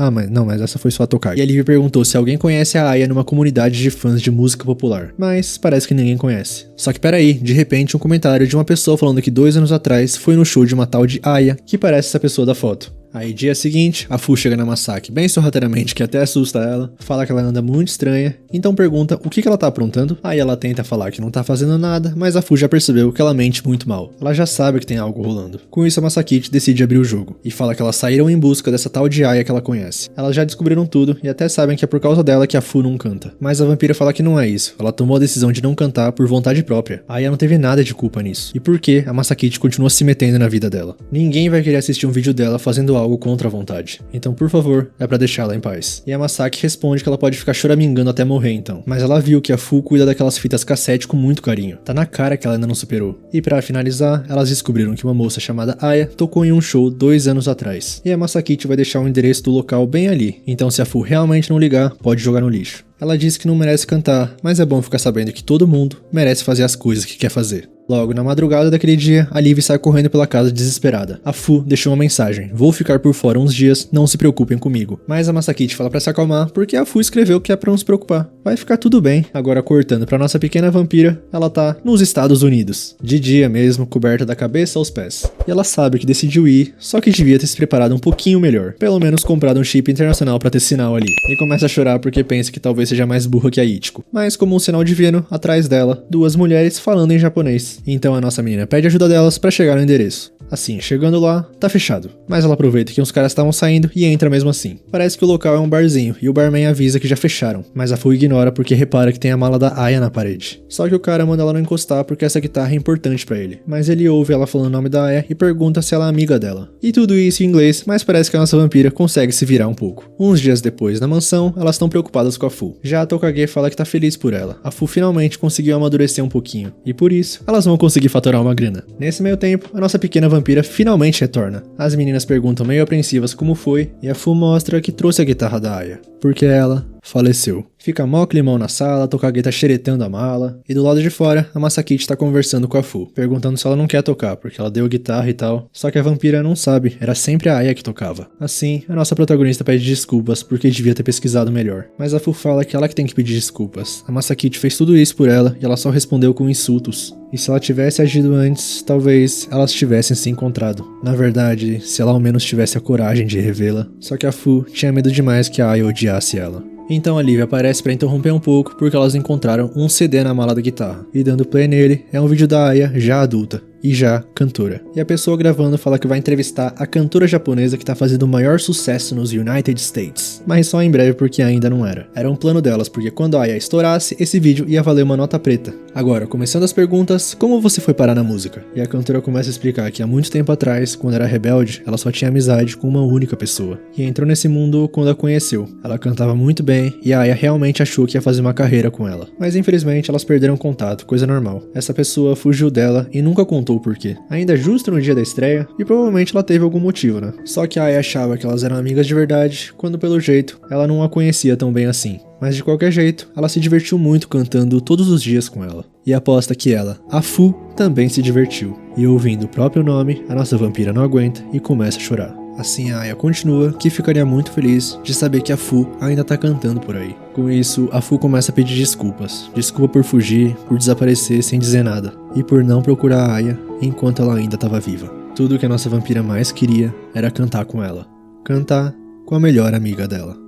mas essa foi só a Tokage. E a Liv perguntou se alguém conhece a Aya numa comunidade de fãs de música popular. Mas parece que ninguém conhece. Só que peraí, de repente um comentário de uma pessoa falando que 2 anos atrás foi no show de uma tal de Aya, que parece essa pessoa da foto. Aí dia seguinte, a Fu chega na Masaki bem sorrateiramente, que até assusta ela, fala que ela anda muito estranha, então pergunta o que ela tá aprontando. Aí ela tenta falar que não tá fazendo nada, mas a Fu já percebeu que ela mente muito mal. Ela já sabe que tem algo rolando. Com isso a Masakite decide abrir o jogo, e fala que elas saíram em busca dessa tal de Aya que ela conhece. Elas já descobriram tudo, e até sabem que é por causa dela que a Fu não canta. Mas a vampira fala que não é isso, ela tomou a decisão de não cantar por vontade própria. A Aya não teve nada de culpa nisso. E por que a Masakite continua se metendo na vida dela? Ninguém vai querer assistir um vídeo dela fazendo algo contra a vontade. Então, por favor, é pra deixá-la em paz. E a Masaki responde que ela pode ficar choramingando até morrer então. Mas ela viu que a Fu cuida daquelas fitas cassete com muito carinho. Tá na cara que ela ainda não superou. E pra finalizar, elas descobriram que uma moça chamada Aya tocou em um show 2 anos atrás. E a Masakite vai deixar o endereço do local bem ali. Então, se a Fu realmente não ligar, pode jogar no lixo. Ela disse que não merece cantar, mas é bom ficar sabendo que todo mundo merece fazer as coisas que quer fazer. Logo, na madrugada daquele dia, a Liv sai correndo pela casa desesperada. A Fu deixou uma mensagem: vou ficar por fora uns dias, não se preocupem comigo. Mas a Masakite fala pra se acalmar, porque a Fu escreveu que é pra não se preocupar. Vai ficar tudo bem. Agora, cortando pra nossa pequena vampira, ela tá nos Estados Unidos. De dia mesmo, coberta da cabeça aos pés. E ela sabe que decidiu ir, só que devia ter se preparado um pouquinho melhor. Pelo menos comprado um chip internacional pra ter sinal ali. E começa a chorar porque pensa que talvez seja mais burra que a Ichiko. Mas como um sinal divino, atrás dela, duas mulheres falando em japonês. Então a nossa menina pede ajuda delas pra chegar no endereço. Assim, chegando lá, tá fechado. Mas ela aproveita que uns caras estavam saindo e entra mesmo assim. Parece que o local é um barzinho e o barman avisa que já fecharam. Mas a Fu ignora porque repara que tem a mala da Aya na parede. Só que o cara manda ela não encostar porque essa guitarra é importante pra ele. Mas ele ouve ela falando o nome da Aya e pergunta se ela é amiga dela. E tudo isso em inglês, mas parece que a nossa vampira consegue se virar um pouco. Uns dias depois, na mansão, elas estão preocupadas com a Fu. Já a Tokage fala que tá feliz por ela. A Fu finalmente conseguiu amadurecer um pouquinho. E por isso, elas vão conseguir faturar uma grana. Nesse meio tempo, a nossa pequena vampira finalmente retorna. As meninas perguntam meio apreensivas como foi, e a Fu mostra que trouxe a guitarra da Aya, porque ela faleceu. Fica mó climão na sala, a Tokage tá xeretando a mala, e do lado de fora, a Masakite tá conversando com a Fu, perguntando se ela não quer tocar, porque ela deu guitarra e tal. Só que a vampira não sabe, era sempre a Aya que tocava. Assim, a nossa protagonista pede desculpas, porque devia ter pesquisado melhor. Mas a Fu fala que ela que tem que pedir desculpas. A Masakite fez tudo isso por ela, e ela só respondeu com insultos. E se ela tivesse agido antes, talvez elas tivessem se encontrado. Na verdade, se ela ao menos tivesse a coragem de revê-la. Só que a Fu tinha medo demais que a Aya odiasse ela. Então a Liv aparece pra interromper um pouco porque elas encontraram um CD na mala da guitarra. E dando play nele, é um vídeo da Aya já adulta. E já cantora. E a pessoa gravando fala que vai entrevistar a cantora japonesa que tá fazendo o maior sucesso nos United States. Mas só em breve porque ainda não era. Era um plano delas, porque quando a Aya estourasse, esse vídeo ia valer uma nota preta. Agora, começando as perguntas, como você foi parar na música? E a cantora começa a explicar que há muito tempo atrás, quando era rebelde, ela só tinha amizade com uma única pessoa. E entrou nesse mundo quando a conheceu. Ela cantava muito bem e a Aya realmente achou que ia fazer uma carreira com ela. Mas infelizmente elas perderam contato, coisa normal. Essa pessoa fugiu dela e nunca contou o porquê. Ainda justo no dia da estreia, e provavelmente ela teve algum motivo, né? Só que a Aya achava que elas eram amigas de verdade, quando pelo jeito, ela não a conhecia tão bem assim. Mas de qualquer jeito, ela se divertiu muito cantando todos os dias com ela. E aposta que ela, a Fu, também se divertiu. E ouvindo o próprio nome, a nossa vampira não aguenta e começa a chorar. Assim a Aya continua que ficaria muito feliz de saber que a Fu ainda tá cantando por aí. Com isso, a Fu começa a pedir desculpas. Desculpa por fugir, por desaparecer sem dizer nada. E por não procurar a Aya enquanto ela ainda estava viva. Tudo que a nossa vampira mais queria era cantar com ela. Cantar com a melhor amiga dela.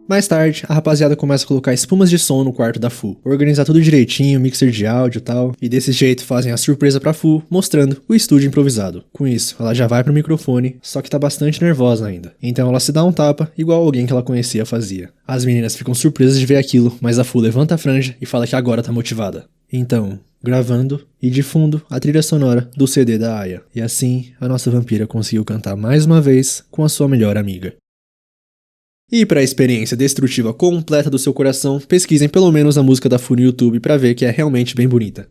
Mais tarde, a rapaziada começa a colocar espumas de som no quarto da Fu, organizar tudo direitinho, mixer de áudio e tal, e desse jeito fazem a surpresa pra Fu, mostrando o estúdio improvisado. Com isso, ela já vai pro microfone, só que tá bastante nervosa ainda. Então ela se dá um tapa, igual alguém que ela conhecia fazia. As meninas ficam surpresas de ver aquilo, mas a Fu levanta a franja e fala que agora tá motivada. Então, gravando, e de fundo, a trilha sonora do CD da Aya. E assim, a nossa vampira conseguiu cantar mais uma vez com a sua melhor amiga. E para a experiência destrutiva completa do seu coração, pesquisem pelo menos a música da Fu no YouTube para ver que é realmente bem bonita.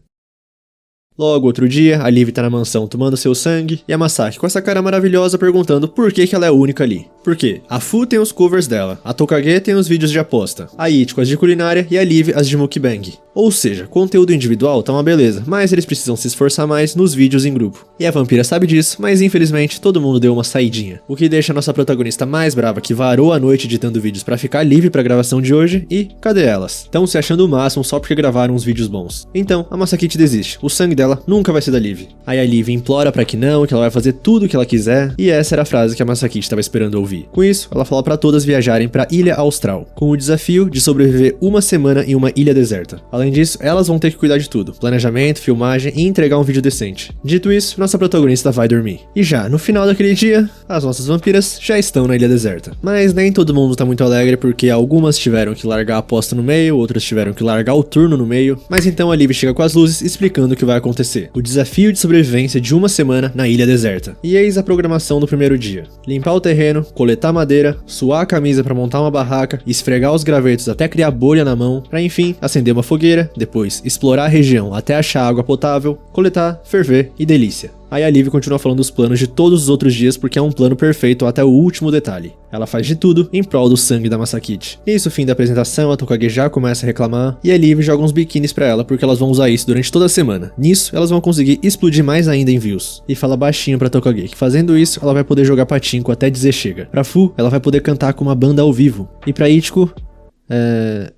Logo, outro dia, a Liv tá na mansão tomando seu sangue, e a Masaki com essa cara maravilhosa perguntando por que ela é a única ali. Por quê? A Fu tem os covers dela, a Tokage tem os vídeos de aposta, a Ichiko as de culinária e a Liv as de mukbang. Ou seja, conteúdo individual tá uma beleza, mas eles precisam se esforçar mais nos vídeos em grupo. E a vampira sabe disso, mas infelizmente todo mundo deu uma saidinha. O que deixa a nossa protagonista mais brava, que varou a noite editando vídeos pra ficar livre pra gravação de hoje, e cadê elas? Estão se achando o máximo só porque gravaram uns vídeos bons. Então, a Masakite desiste, o sangue dela nunca vai ser da Liv. Aí a Liv implora pra que não, que ela vai fazer tudo o que ela quiser, e essa era a frase que a Masakite estava esperando ouvir. Com isso, ela fala pra todas viajarem pra Ilha Austral, com o desafio de sobreviver uma semana em uma ilha deserta. Além disso, elas vão ter que cuidar de tudo, planejamento, filmagem e entregar um vídeo decente. Dito isso, nossa protagonista vai dormir. E já, no final daquele dia, as nossas vampiras já estão na ilha deserta. Mas nem todo mundo tá muito alegre, porque algumas tiveram que largar a aposta no meio, outras tiveram que largar o turno no meio, mas então a Liv chega com as luzes explicando o que vai acontecer. O desafio de sobrevivência de uma semana na ilha deserta. E eis a programação do primeiro dia. Limpar o terreno, coletar madeira, suar a camisa pra montar uma barraca, esfregar os gravetos até criar bolha na mão, pra enfim acender uma fogueira, depois explorar a região até achar água potável, coletar, ferver e delícia. Aí a Liv continua falando dos planos de todos os outros dias porque é um plano perfeito até o último detalhe. Ela faz de tudo em prol do sangue da Masakite. Nisso, fim da apresentação, a Tokage já começa a reclamar e a Liv joga uns biquínis pra ela porque elas vão usar isso durante toda a semana. Nisso, elas vão conseguir explodir mais ainda em views. E fala baixinho pra Tokage que fazendo isso, ela vai poder jogar patinco até dizer chega. Pra Fu, ela vai poder cantar com uma banda ao vivo. E pra Ichiko,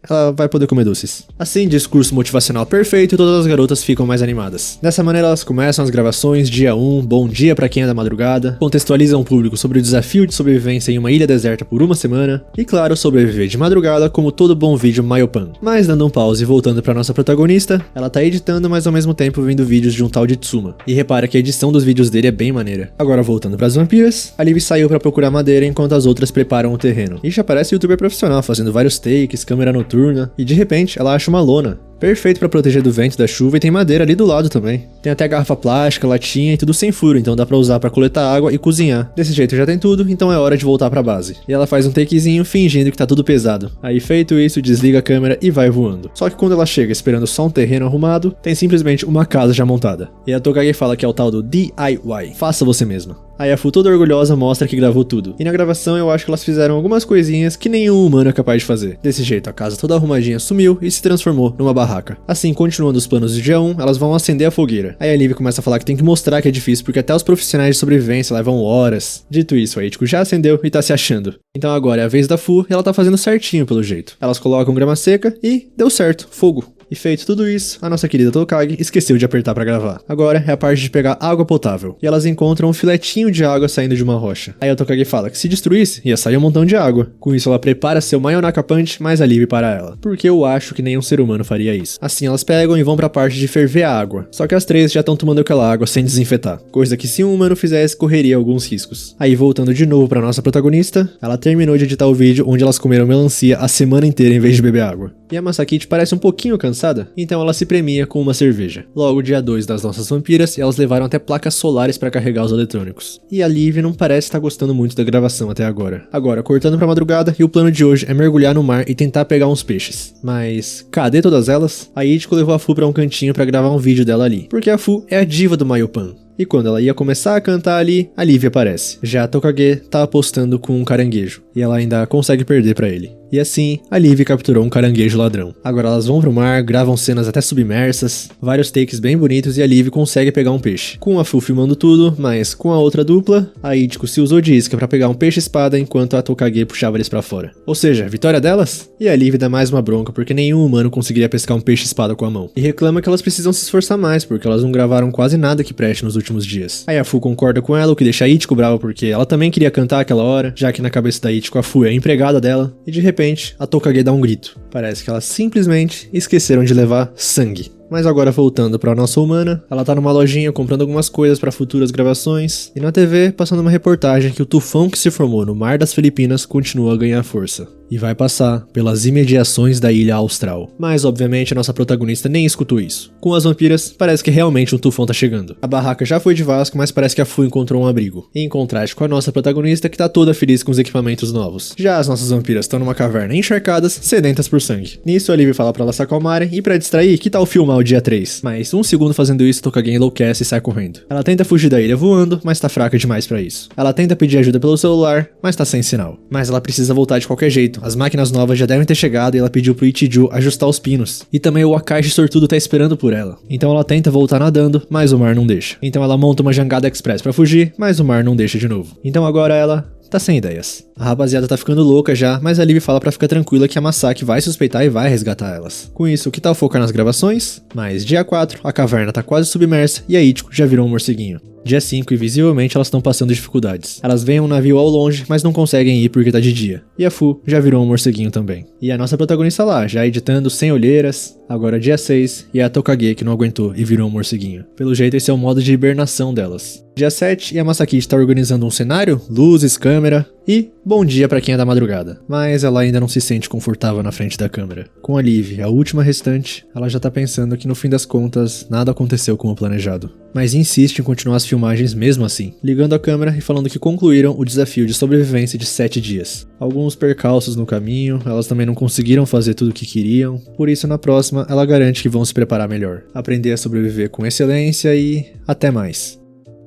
ela vai poder comer doces. Assim, discurso motivacional perfeito e todas as garotas ficam mais animadas. Dessa maneira elas começam as gravações, dia 1, bom dia pra quem é da madrugada, contextualizam o público sobre o desafio de sobrevivência em uma ilha deserta por uma semana, e claro, sobreviver de madrugada como todo bom vídeo Mayopan. Mas dando um pause e voltando pra nossa protagonista, ela tá editando, mas ao mesmo tempo vendo vídeos de um tal de Tsuma. E repara que a edição dos vídeos dele é bem maneira. Agora voltando pras vampiras, a Liv saiu pra procurar madeira enquanto as outras preparam o terreno. E já parece youtuber profissional, fazendo vários takes, câmera noturna, e de repente ela acha uma lona. Perfeito pra proteger do vento e da chuva e tem madeira ali do lado também. Tem até garrafa plástica, latinha e tudo sem furo, então dá pra usar pra coletar água e cozinhar. Desse jeito já tem tudo, então é hora de voltar pra base. E ela faz um takezinho fingindo que tá tudo pesado. Aí feito isso, desliga a câmera e vai voando. Só que quando ela chega esperando só um terreno arrumado, tem simplesmente uma casa já montada. E a Tokage fala que é o tal do DIY, faça você mesma. Aí a Fu toda orgulhosa mostra que gravou tudo. E na gravação eu acho que elas fizeram algumas coisinhas que nenhum humano é capaz de fazer. Desse jeito a casa toda arrumadinha sumiu e se transformou numa barraca. Assim, continuando os planos do dia 1, elas vão acender a fogueira. Aí a Liv começa a falar que tem que mostrar que é difícil porque até os profissionais de sobrevivência levam horas. Dito isso, a Ichiko já acendeu e tá se achando. Então agora é a vez da Fu e ela tá fazendo certinho pelo jeito. Elas colocam grama seca e deu certo, fogo. E feito tudo isso, a nossa querida Tokage esqueceu de apertar pra gravar. Agora é a parte de pegar água potável. E elas encontram um filetinho de água saindo de uma rocha. Aí a Tokage fala que se destruísse, ia sair um montão de água. Com isso ela prepara seu Mayonaka Punch mais alívio para ela. Porque eu acho que nenhum ser humano faria isso. Assim elas pegam e vão pra parte de ferver a água. Só que as três já estão tomando aquela água sem desinfetar. Coisa que se um humano fizesse, correria alguns riscos. Aí voltando de novo pra nossa protagonista, ela terminou de editar o vídeo onde elas comeram melancia a semana inteira em vez de beber água. E a Masakite parece um pouquinho cansada, então ela se premia com uma cerveja. Logo, dia 2 das nossas vampiras, elas levaram até placas solares para carregar os eletrônicos. E a Liv não parece estar gostando muito da gravação até agora. Agora, cortando pra madrugada, e o plano de hoje é mergulhar no mar e tentar pegar uns peixes. Mas, cadê todas elas? A Ichiko levou a Fu pra um cantinho pra gravar um vídeo dela ali. Porque a Fu é a diva do Mayopan. E quando ela ia começar a cantar ali, a Liv aparece. Já a Tokage tá apostando com um caranguejo, e ela ainda consegue perder pra ele. E assim, a Liv capturou um caranguejo ladrão. Agora elas vão pro mar, gravam cenas até submersas, vários takes bem bonitos e a Liv consegue pegar um peixe. Com a Fu filmando tudo, mas com a outra dupla, a Ichiko se usou de isca pra pegar um peixe-espada enquanto a Tokage puxava eles pra fora. Ou seja, vitória delas? E a Liv dá mais uma bronca porque nenhum humano conseguiria pescar um peixe-espada com a mão. E reclama que elas precisam se esforçar mais porque elas não gravaram quase nada que preste nos últimos dias. Aí a Fu concorda com ela, o que deixa a Ichiko brava porque ela também queria cantar aquela hora, já que na cabeça da Ichiko a Fu é a empregada dela, e de repente a Tokage dá um grito. Parece que elas simplesmente esqueceram de levar sangue. Mas agora voltando pra nossa humana, ela tá numa lojinha comprando algumas coisas pra futuras gravações, e na TV passando uma reportagem que o tufão que se formou no mar das Filipinas continua a ganhar força. E vai passar pelas imediações da ilha austral. Mas obviamente a nossa protagonista nem escutou isso. Com as vampiras, parece que realmente um tufão tá chegando. A barraca já foi de Vasco, mas parece que a Fu encontrou um abrigo. Em contraste com a nossa protagonista que tá toda feliz com os equipamentos novos. Já as nossas vampiras estão numa caverna encharcadas, sedentas por sangue. Nisso a Liv fala pra elas se acalmarem e pra distrair, que tal filmar o dia 3? Mas um segundo fazendo isso, Tokage enlouquece e sai correndo. Ela tenta fugir da ilha voando, mas tá fraca demais pra isso. Ela tenta pedir ajuda pelo celular, mas tá sem sinal. Mas ela precisa voltar de qualquer jeito. As máquinas novas já devem ter chegado e ela pediu pro Ichiju ajustar os pinos. E também o Akashi sortudo tá esperando por ela. Então ela tenta voltar nadando, mas o mar não deixa. Então ela monta uma jangada express pra fugir, mas o mar não deixa de novo. Então agora ela tá sem ideias. A rapaziada tá ficando louca já, mas a Liv fala pra ficar tranquila que a Masaki vai suspeitar e vai resgatar elas. Com isso, que tal focar nas gravações? Mas dia 4, a caverna tá quase submersa e a Ichiko já virou um morceguinho. Dia 5 e visivelmente elas estão passando dificuldades. Elas veem um navio ao longe, mas não conseguem ir porque tá de dia. E a Fu já virou um morceguinho também. E a nossa protagonista lá, já editando sem olheiras. Agora dia 6 e a Tokage que não aguentou e virou um morceguinho. Pelo jeito esse é o modo de hibernação delas. Dia 7 e a Masakite tá organizando um cenário, luzes, câmera e bom dia pra quem é da madrugada. Mas ela ainda não se sente confortável na frente da câmera. Com a Liv, a última restante, ela já tá pensando que no fim das contas nada aconteceu como planejado. Mas insiste em continuar as filmagens mesmo assim, ligando a câmera e falando que concluíram o desafio de sobrevivência de 7 dias. Alguns percalços no caminho, elas também não conseguiram fazer tudo o que queriam, por isso na próxima ela garante que vão se preparar melhor, aprender a sobreviver com excelência e até mais.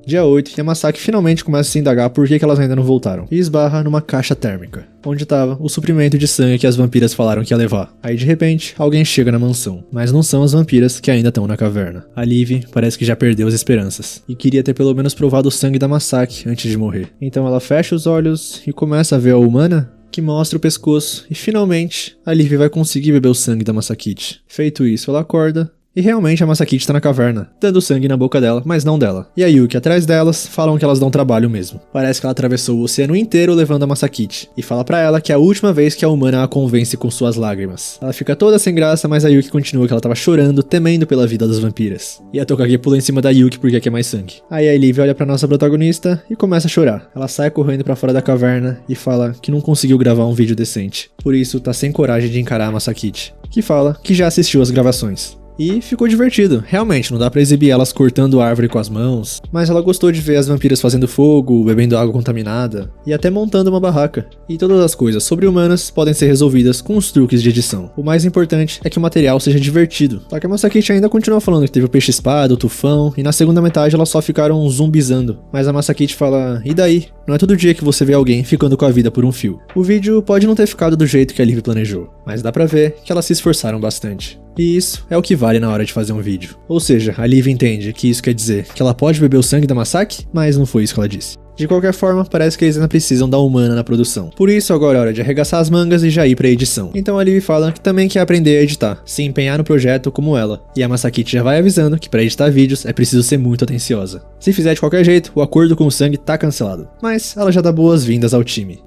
Dia 8, Yamasaki finalmente começa a se indagar por que elas ainda não voltaram, e esbarra numa caixa térmica, onde tava o suprimento de sangue que as vampiras falaram que ia levar. Aí de repente, alguém chega na mansão, mas não são as vampiras que ainda estão na caverna. A Liv parece que já perdeu as esperanças, e queria ter pelo menos provado o sangue da Masaki antes de morrer. Então ela fecha os olhos e começa a ver a humana, que mostra o pescoço, e finalmente a Liv vai conseguir beber o sangue da Masakichi. Feito isso, ela acorda, e realmente a Masakichi tá na caverna, dando sangue na boca dela, mas não dela. E a Yuki atrás delas falam que elas dão trabalho mesmo. Parece que ela atravessou o oceano inteiro levando a Masakichi, e fala pra ela que é a última vez que a humana a convence com suas lágrimas. Ela fica toda sem graça, mas a Yuki continua que ela tava chorando, temendo pela vida das vampiras. E a Tokage pula em cima da Yuki porque quer mais sangue. Aí a Liv olha pra nossa protagonista e começa a chorar. Ela sai correndo pra fora da caverna e fala que não conseguiu gravar um vídeo decente. Por isso tá sem coragem de encarar a Masakichi, que fala que já assistiu as gravações. E ficou divertido, realmente, não dá pra exibir elas cortando árvore com as mãos, mas ela gostou de ver as vampiras fazendo fogo, bebendo água contaminada, e até montando uma barraca. E todas as coisas sobre-humanas podem ser resolvidas com os truques de edição. O mais importante é que o material seja divertido. Só que a Masakichi ainda continua falando que teve o peixe-espada, o tufão, e na segunda metade elas só ficaram zumbizando. Mas a Masakichi fala, e daí? Não é todo dia que você vê alguém ficando com a vida por um fio. O vídeo pode não ter ficado do jeito que a Liv planejou, mas dá pra ver que elas se esforçaram bastante. E isso é o que vale na hora de fazer um vídeo. Ou seja, a Liv entende que isso quer dizer que ela pode beber o sangue da Masaki, mas não foi isso que ela disse. De qualquer forma, parece que eles ainda precisam da humana na produção. Por isso, agora é hora de arregaçar as mangas e já ir pra edição. Então a Liv fala que também quer aprender a editar, se empenhar no projeto como ela. E a Masakichi já vai avisando que pra editar vídeos é preciso ser muito atenciosa. Se fizer de qualquer jeito, o acordo com o sangue tá cancelado. Mas ela já dá boas-vindas ao time.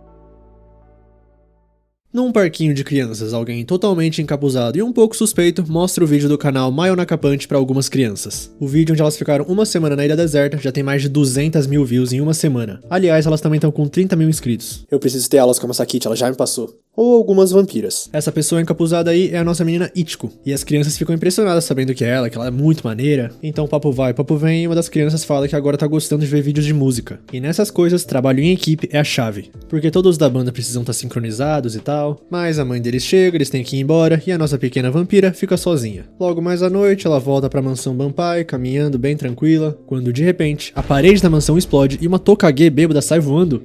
Num parquinho de crianças, alguém totalmente encapuzado e um pouco suspeito mostra o vídeo do canal Maio Nakapante para algumas crianças. O vídeo onde elas ficaram uma semana na ilha deserta já tem mais de 200 mil views em uma semana. Aliás, elas também estão com 30 mil inscritos. Eu preciso ter aulas com a Masakichi, ela já me passou. Ou algumas vampiras. Essa pessoa encapuzada aí é a nossa menina Ichiko. E as crianças ficam impressionadas sabendo que é ela, que ela é muito maneira. Então papo vai, papo vem, e uma das crianças fala que agora tá gostando de ver vídeos de música. E nessas coisas, trabalho em equipe é a chave. Porque todos da banda precisam estar sincronizados e tal. Mas a mãe deles chega, eles têm que ir embora, e a nossa pequena vampira fica sozinha. Logo mais à noite, ela volta pra mansão Banpai, caminhando bem tranquila, quando de repente, a parede da mansão explode e uma Tokage bêbada sai voando.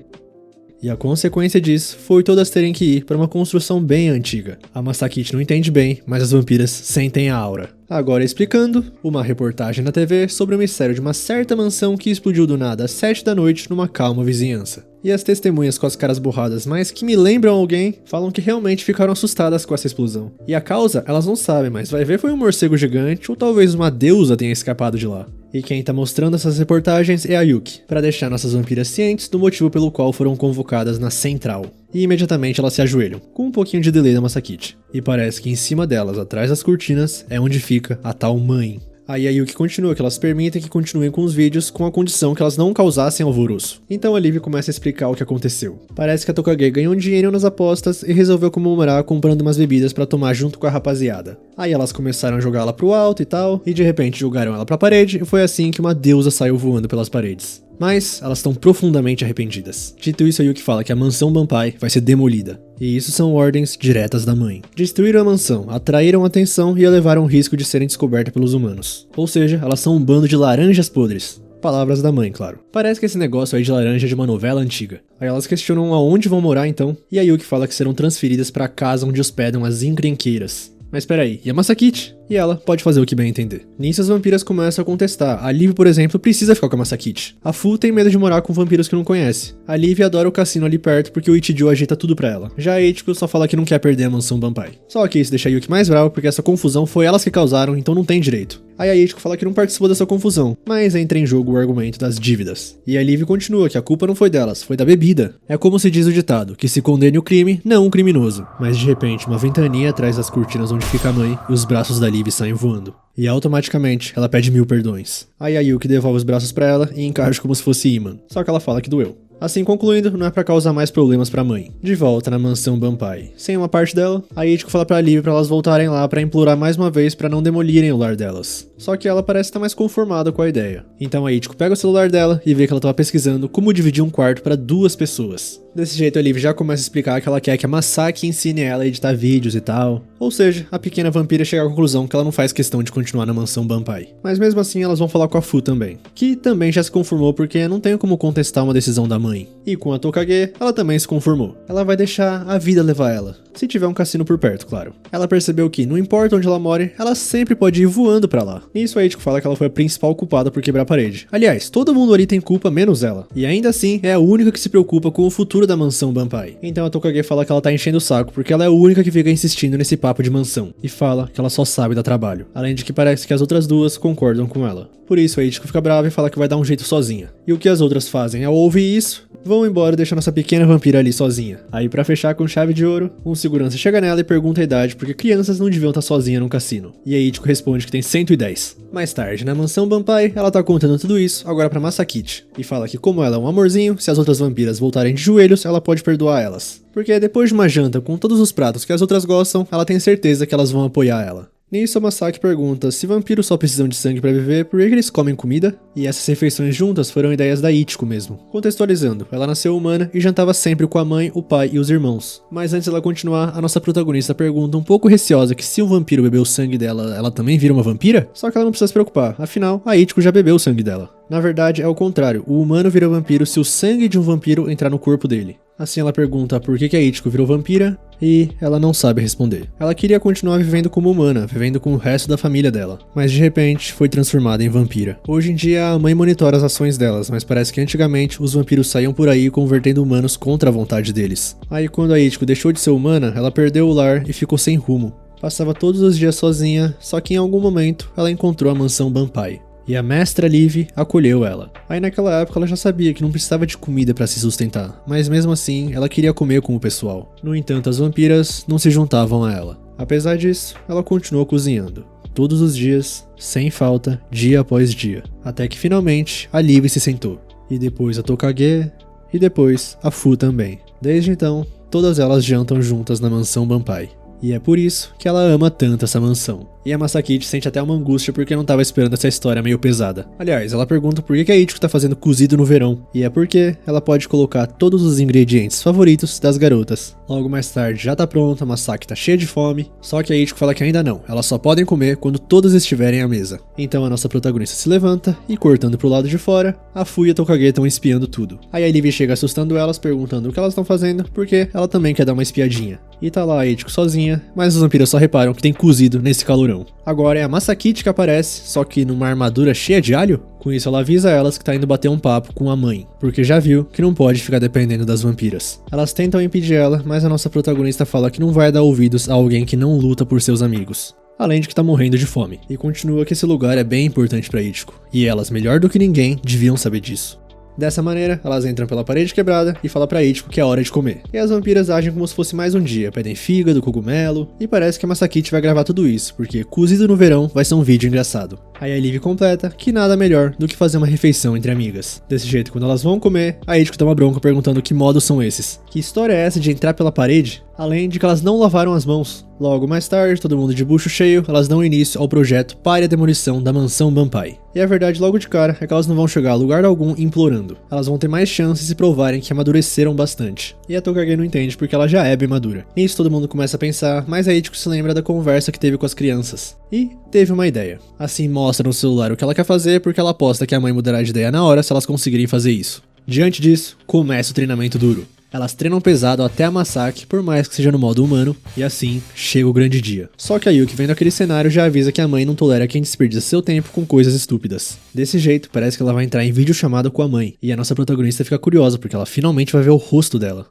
E a consequência disso foi todas terem que ir para uma construção bem antiga. A Masakichi não entende bem, mas as vampiras sentem a aura. Agora explicando, uma reportagem na TV sobre o mistério de uma certa mansão que explodiu do nada às 7 da noite numa calma vizinhança. E as testemunhas com as caras borradas, mas que me lembram alguém, falam que realmente ficaram assustadas com essa explosão. E a causa, elas não sabem, mas vai ver foi um morcego gigante ou talvez uma deusa tenha escapado de lá. E quem tá mostrando essas reportagens é a Yuki, para deixar nossas vampiras cientes do motivo pelo qual foram convocadas na central. E imediatamente elas se ajoelham, com um pouquinho de delay da Masakichi. E parece que em cima delas, atrás das cortinas, é onde fica a tal mãe. Aí a Yuki continua que elas permitem que continuem com os vídeos com a condição que elas não causassem alvoroço. Então a Liv começa a explicar o que aconteceu. Parece que a Tokage ganhou um dinheiro nas apostas e resolveu comemorar comprando umas bebidas pra tomar junto com a rapaziada. Aí elas começaram a jogá-la pro alto e tal, e de repente jogaram ela pra parede e foi assim que uma deusa saiu voando pelas paredes. Mas elas estão profundamente arrependidas. Dito isso, a Yuki fala que a mansão Banpai vai ser demolida. E isso são ordens diretas da mãe. Destruíram a mansão, atraíram atenção e elevaram o risco de serem descobertas pelos humanos. Ou seja, elas são um bando de laranjas podres. Palavras da mãe, claro. Parece que esse negócio aí de laranja é de uma novela antiga. Aí elas questionam aonde vão morar então, e a Yuki fala que serão transferidas para a casa onde hospedam as encrenqueiras. Mas peraí, e a Masakichi? E ela pode fazer o que bem entender. Nisso as vampiras começam a contestar. A Liv, por exemplo, precisa ficar com a Masakichi. A Fu tem medo de morar com vampiros que não conhece. A Liv adora o cassino ali perto porque o Ichijo ajeita tudo pra ela. Já a Ichiko só fala que não quer perder a mansão Banpai. Só que isso deixa a Yuki mais brava porque essa confusão foi elas que causaram, então não tem direito. Aí a Ichiko fala que não participou dessa confusão, mas entra em jogo o argumento das dívidas. E a Liv continua que a culpa não foi delas, foi da bebida. É como se diz o ditado, que se condene o crime, não um criminoso. Mas de repente, uma ventania atrás das cortinas onde fica a mãe, e os braços da Liv saem voando. E automaticamente, ela pede 1000 perdões. Aí a Yuki devolve os braços pra ela e encaixa como se fosse imã. Só que ela fala que doeu. Assim, concluindo, não é pra causar mais problemas pra mãe. De volta na mansão Banpai. Sem uma parte dela, a Ichiko fala pra Livy pra elas voltarem lá pra implorar mais uma vez pra não demolirem o lar delas. Só que ela parece estar mais conformada com a ideia. Então a Ichiko pega o celular dela e vê que ela tava pesquisando como dividir um quarto pra 2 pessoas. Desse jeito a Livy já começa a explicar que ela quer que a Masaki ensine ela a editar vídeos e tal. Ou seja, a pequena vampira chega à conclusão que ela não faz questão de continuar na mansão Banpai. Mas mesmo assim elas vão falar com a Fu também, que também já se conformou porque não tem como contestar uma decisão da mãe. E com a Tokage, ela também se conformou. Ela vai deixar a vida levar ela, se tiver um cassino por perto, claro. Ela percebeu que, não importa onde ela more, ela sempre pode ir voando pra lá. Nisso a Ichiko fala que ela foi a principal culpada por quebrar a parede. Aliás, todo mundo ali tem culpa menos ela. E ainda assim, é a única que se preocupa com o futuro da mansão Banpai. Então a Tokage fala que ela tá enchendo o saco porque ela é a única que fica insistindo nesse papo de mansão. E fala que ela só sabe dar trabalho. Além de que parece que as outras duas concordam com ela. Por isso a Ichiko fica brava e fala que vai dar um jeito sozinha. E o que as outras fazem ao ouvir isso, vão embora e deixam nossa pequena vampira ali sozinha. Aí pra fechar com chave de ouro, um segurança chega nela e pergunta a idade porque crianças não deviam estar sozinhas num cassino. E a Ichiko responde que tem 110. Mais tarde, na mansão Banpai, ela tá contando tudo isso agora pra Masakichi. E fala que como ela é um amorzinho, se as outras vampiras voltarem de joelhos, ela pode perdoar elas. Porque depois de uma janta com todos os pratos que as outras gostam, ela tem certeza que elas vão apoiar ela. Nisso, a Masaki pergunta se vampiros só precisam de sangue pra viver, por que eles comem comida? E essas refeições juntas foram ideias da Ichiko mesmo. Contextualizando, ela nasceu humana e jantava sempre com a mãe, o pai e os irmãos. Mas antes dela continuar, a nossa protagonista pergunta um pouco receosa que se um vampiro beber o sangue dela, ela também vira uma vampira? Só que ela não precisa se preocupar, afinal, a Ichiko já bebeu o sangue dela. Na verdade, é o contrário, o humano vira vampiro se o sangue de um vampiro entrar no corpo dele. Assim ela pergunta por que a Ichiko virou vampira e ela não sabe responder. Ela queria continuar vivendo como humana, vivendo com o resto da família dela, mas de repente foi transformada em vampira. Hoje em dia a mãe monitora as ações delas, mas parece que antigamente os vampiros saíam por aí convertendo humanos contra a vontade deles. Aí quando a Ichiko deixou de ser humana, ela perdeu o lar e ficou sem rumo. Passava todos os dias sozinha, só que em algum momento ela encontrou a mansão Banpai. E a mestra Livy acolheu ela. Aí naquela época ela já sabia que não precisava de comida pra se sustentar, mas mesmo assim ela queria comer com o pessoal. No entanto, as vampiras não se juntavam a ela. Apesar disso, ela continuou cozinhando. Todos os dias, sem falta, dia após dia. Até que finalmente a Livy se sentou. E depois a Tokage, e depois a Fu também. Desde então, todas elas jantam juntas na mansão Banpai. E é por isso que ela ama tanto essa mansão. E a Masakichi sente até uma angústia porque não estava esperando essa história meio pesada. Aliás, ela pergunta por que a Ichiko tá fazendo cozido no verão. E é porque ela pode colocar todos os ingredientes favoritos das garotas. Logo mais tarde já tá pronto, a Masaki tá cheia de fome. Só que a Ichiko fala que ainda não, elas só podem comer quando todas estiverem à mesa. Então a nossa protagonista se levanta e, cortando pro lado de fora, a Fu e a Tokage estão espiando tudo. Aí a Livy chega assustando elas, perguntando o que elas estão fazendo, porque ela também quer dar uma espiadinha. E tá lá a Ichiko sozinha, mas os vampiros só reparam que tem cozido nesse calorão. Agora é a Masakichi que aparece, só que numa armadura cheia de alho. Com isso ela avisa elas que tá indo bater um papo com a mãe, porque já viu que não pode ficar dependendo das vampiras. Elas tentam impedir ela, mas a nossa protagonista fala que não vai dar ouvidos a alguém que não luta por seus amigos. Além de que tá morrendo de fome. E continua que esse lugar é bem importante pra Ichiko. E elas, melhor do que ninguém, deviam saber disso. Dessa maneira, elas entram pela parede quebrada e falam pra Ichiko que é hora de comer. E as vampiras agem como se fosse mais um dia, pedem fígado, cogumelo, e parece que a Masakichi vai gravar tudo isso, porque cozido no verão vai ser um vídeo engraçado. Aí a Livy completa que nada melhor do que fazer uma refeição entre amigas. Desse jeito, quando elas vão comer, a Ichiko dá uma bronca perguntando que modos são esses. Que história é essa de entrar pela parede? Além de que elas não lavaram as mãos. Logo mais tarde, todo mundo de bucho cheio, elas dão início ao projeto Pare a Demolição da Mansão Banpai. E a verdade logo de cara é que elas não vão chegar a lugar algum implorando. Elas vão ter mais chances se provarem que amadureceram bastante. E a Tokage não entende porque ela já é bem madura. Nisso todo mundo começa a pensar, mas a Ichiko se lembra da conversa que teve com as crianças. E teve uma ideia. Assim mostra no celular o que ela quer fazer porque ela aposta que a mãe mudará de ideia na hora se elas conseguirem fazer isso. Diante disso, começa o treinamento duro. Elas treinam pesado até a Masaki, por mais que seja no modo humano, e assim chega o grande dia. Só que a Yuki, vendo aquele cenário, já avisa que a mãe não tolera quem desperdiça seu tempo com coisas estúpidas. Desse jeito, parece que ela vai entrar em videochamada com a mãe, e a nossa protagonista fica curiosa porque ela finalmente vai ver o rosto dela.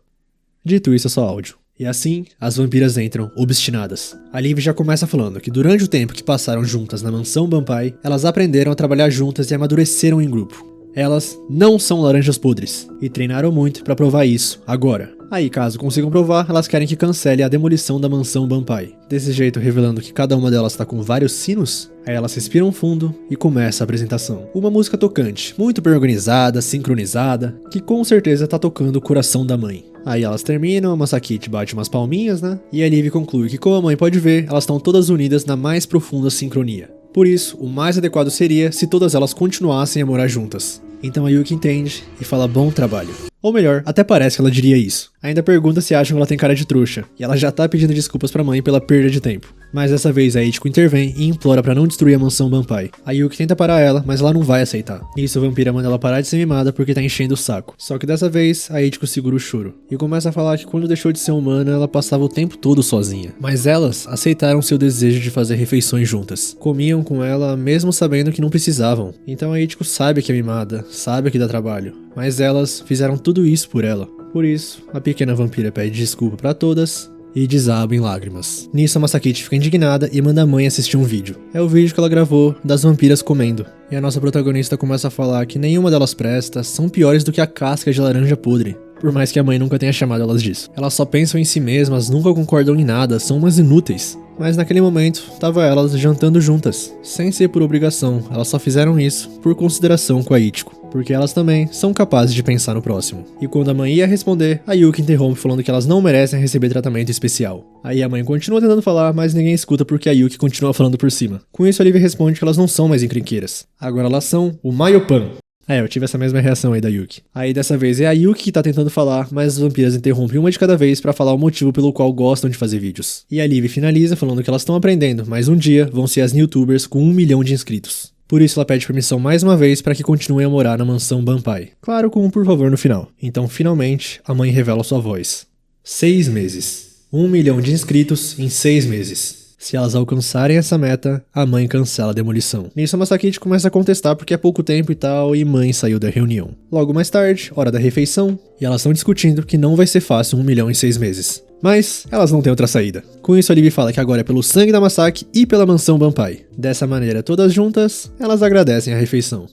Dito isso, é só áudio. E assim, as vampiras entram obstinadas. A Livy já começa falando que durante o tempo que passaram juntas na mansão Banpai, elas aprenderam a trabalhar juntas e amadureceram em grupo. Elas não são laranjas podres, e treinaram muito pra provar isso agora. Aí, caso consigam provar, elas querem que cancele a demolição da mansão Banpai. Desse jeito, revelando que cada uma delas tá com vários sinos, aí elas respiram fundo e começa a apresentação. Uma música tocante, muito bem organizada, sincronizada, que com certeza tá tocando o coração da mãe. Aí elas terminam, a Masakite bate umas palminhas, né? E a Liv conclui que, como a mãe pode ver, elas estão todas unidas na mais profunda sincronia. Por isso, o mais adequado seria se todas elas continuassem a morar juntas. Então a Yuki entende e fala bom trabalho. Ou melhor, até parece que ela diria isso. Ainda pergunta se acham que ela tem cara de trouxa, e ela já tá pedindo desculpas pra mãe pela perda de tempo. Mas dessa vez a Ichiko intervém e implora pra não destruir a mansão Banpai. A Yuki tenta parar ela, mas ela não vai aceitar. Nisso a vampira manda ela parar de ser mimada porque tá enchendo o saco. Só que dessa vez a Ichiko segura o choro e começa a falar que quando deixou de ser humana ela passava o tempo todo sozinha. Mas elas aceitaram seu desejo de fazer refeições juntas. Comiam com ela mesmo sabendo que não precisavam. Então a Ichiko sabe que é mimada, sabe que dá trabalho. Mas elas fizeram tudo isso por ela. Por isso, a pequena vampira pede desculpa pra todas e desaba em lágrimas. Nisso a Masakite fica indignada e manda a mãe assistir um vídeo. É o vídeo que ela gravou das vampiras comendo. E a nossa protagonista começa a falar que nenhuma delas presta, são piores do que a casca de laranja podre. Por mais que a mãe nunca tenha chamado elas disso. Elas só pensam em si mesmas, nunca concordam em nada, são umas inúteis. Mas naquele momento, tava elas jantando juntas, sem ser por obrigação, elas só fizeram isso por consideração com a Ichiko, porque elas também são capazes de pensar no próximo. E quando a mãe ia responder, a Yuki interrompe falando que elas não merecem receber tratamento especial. Aí a mãe continua tentando falar, mas ninguém escuta porque a Yuki continua falando por cima. Com isso a Liv responde que elas não são mais encrenqueiras, agora elas são o Maiopan. Eu tive essa mesma reação aí da Yuki. Aí dessa vez é a Yuki que tá tentando falar, mas as vampiras interrompem uma de cada vez pra falar o motivo pelo qual gostam de fazer vídeos. E a Liv finaliza falando que elas estão aprendendo, mas um dia vão ser as YouTubers com 1 milhão de inscritos. Por isso ela pede permissão mais uma vez para que continuem a morar na mansão Banpai. Claro, com um por favor no final. Então finalmente a mãe revela sua voz. 6 meses. 1 milhão de inscritos em 6 meses. Se elas alcançarem essa meta, a mãe cancela a demolição. Nisso a Masakite começa a contestar porque é pouco tempo e tal, e mãe saiu da reunião. Logo mais tarde, hora da refeição, e elas estão discutindo que não vai ser fácil 1 milhão em 6 meses. Mas elas não têm outra saída. Com isso a Liv fala que agora é pelo sangue da Masaki e pela mansão Banpai. Dessa maneira, todas juntas, elas agradecem a refeição.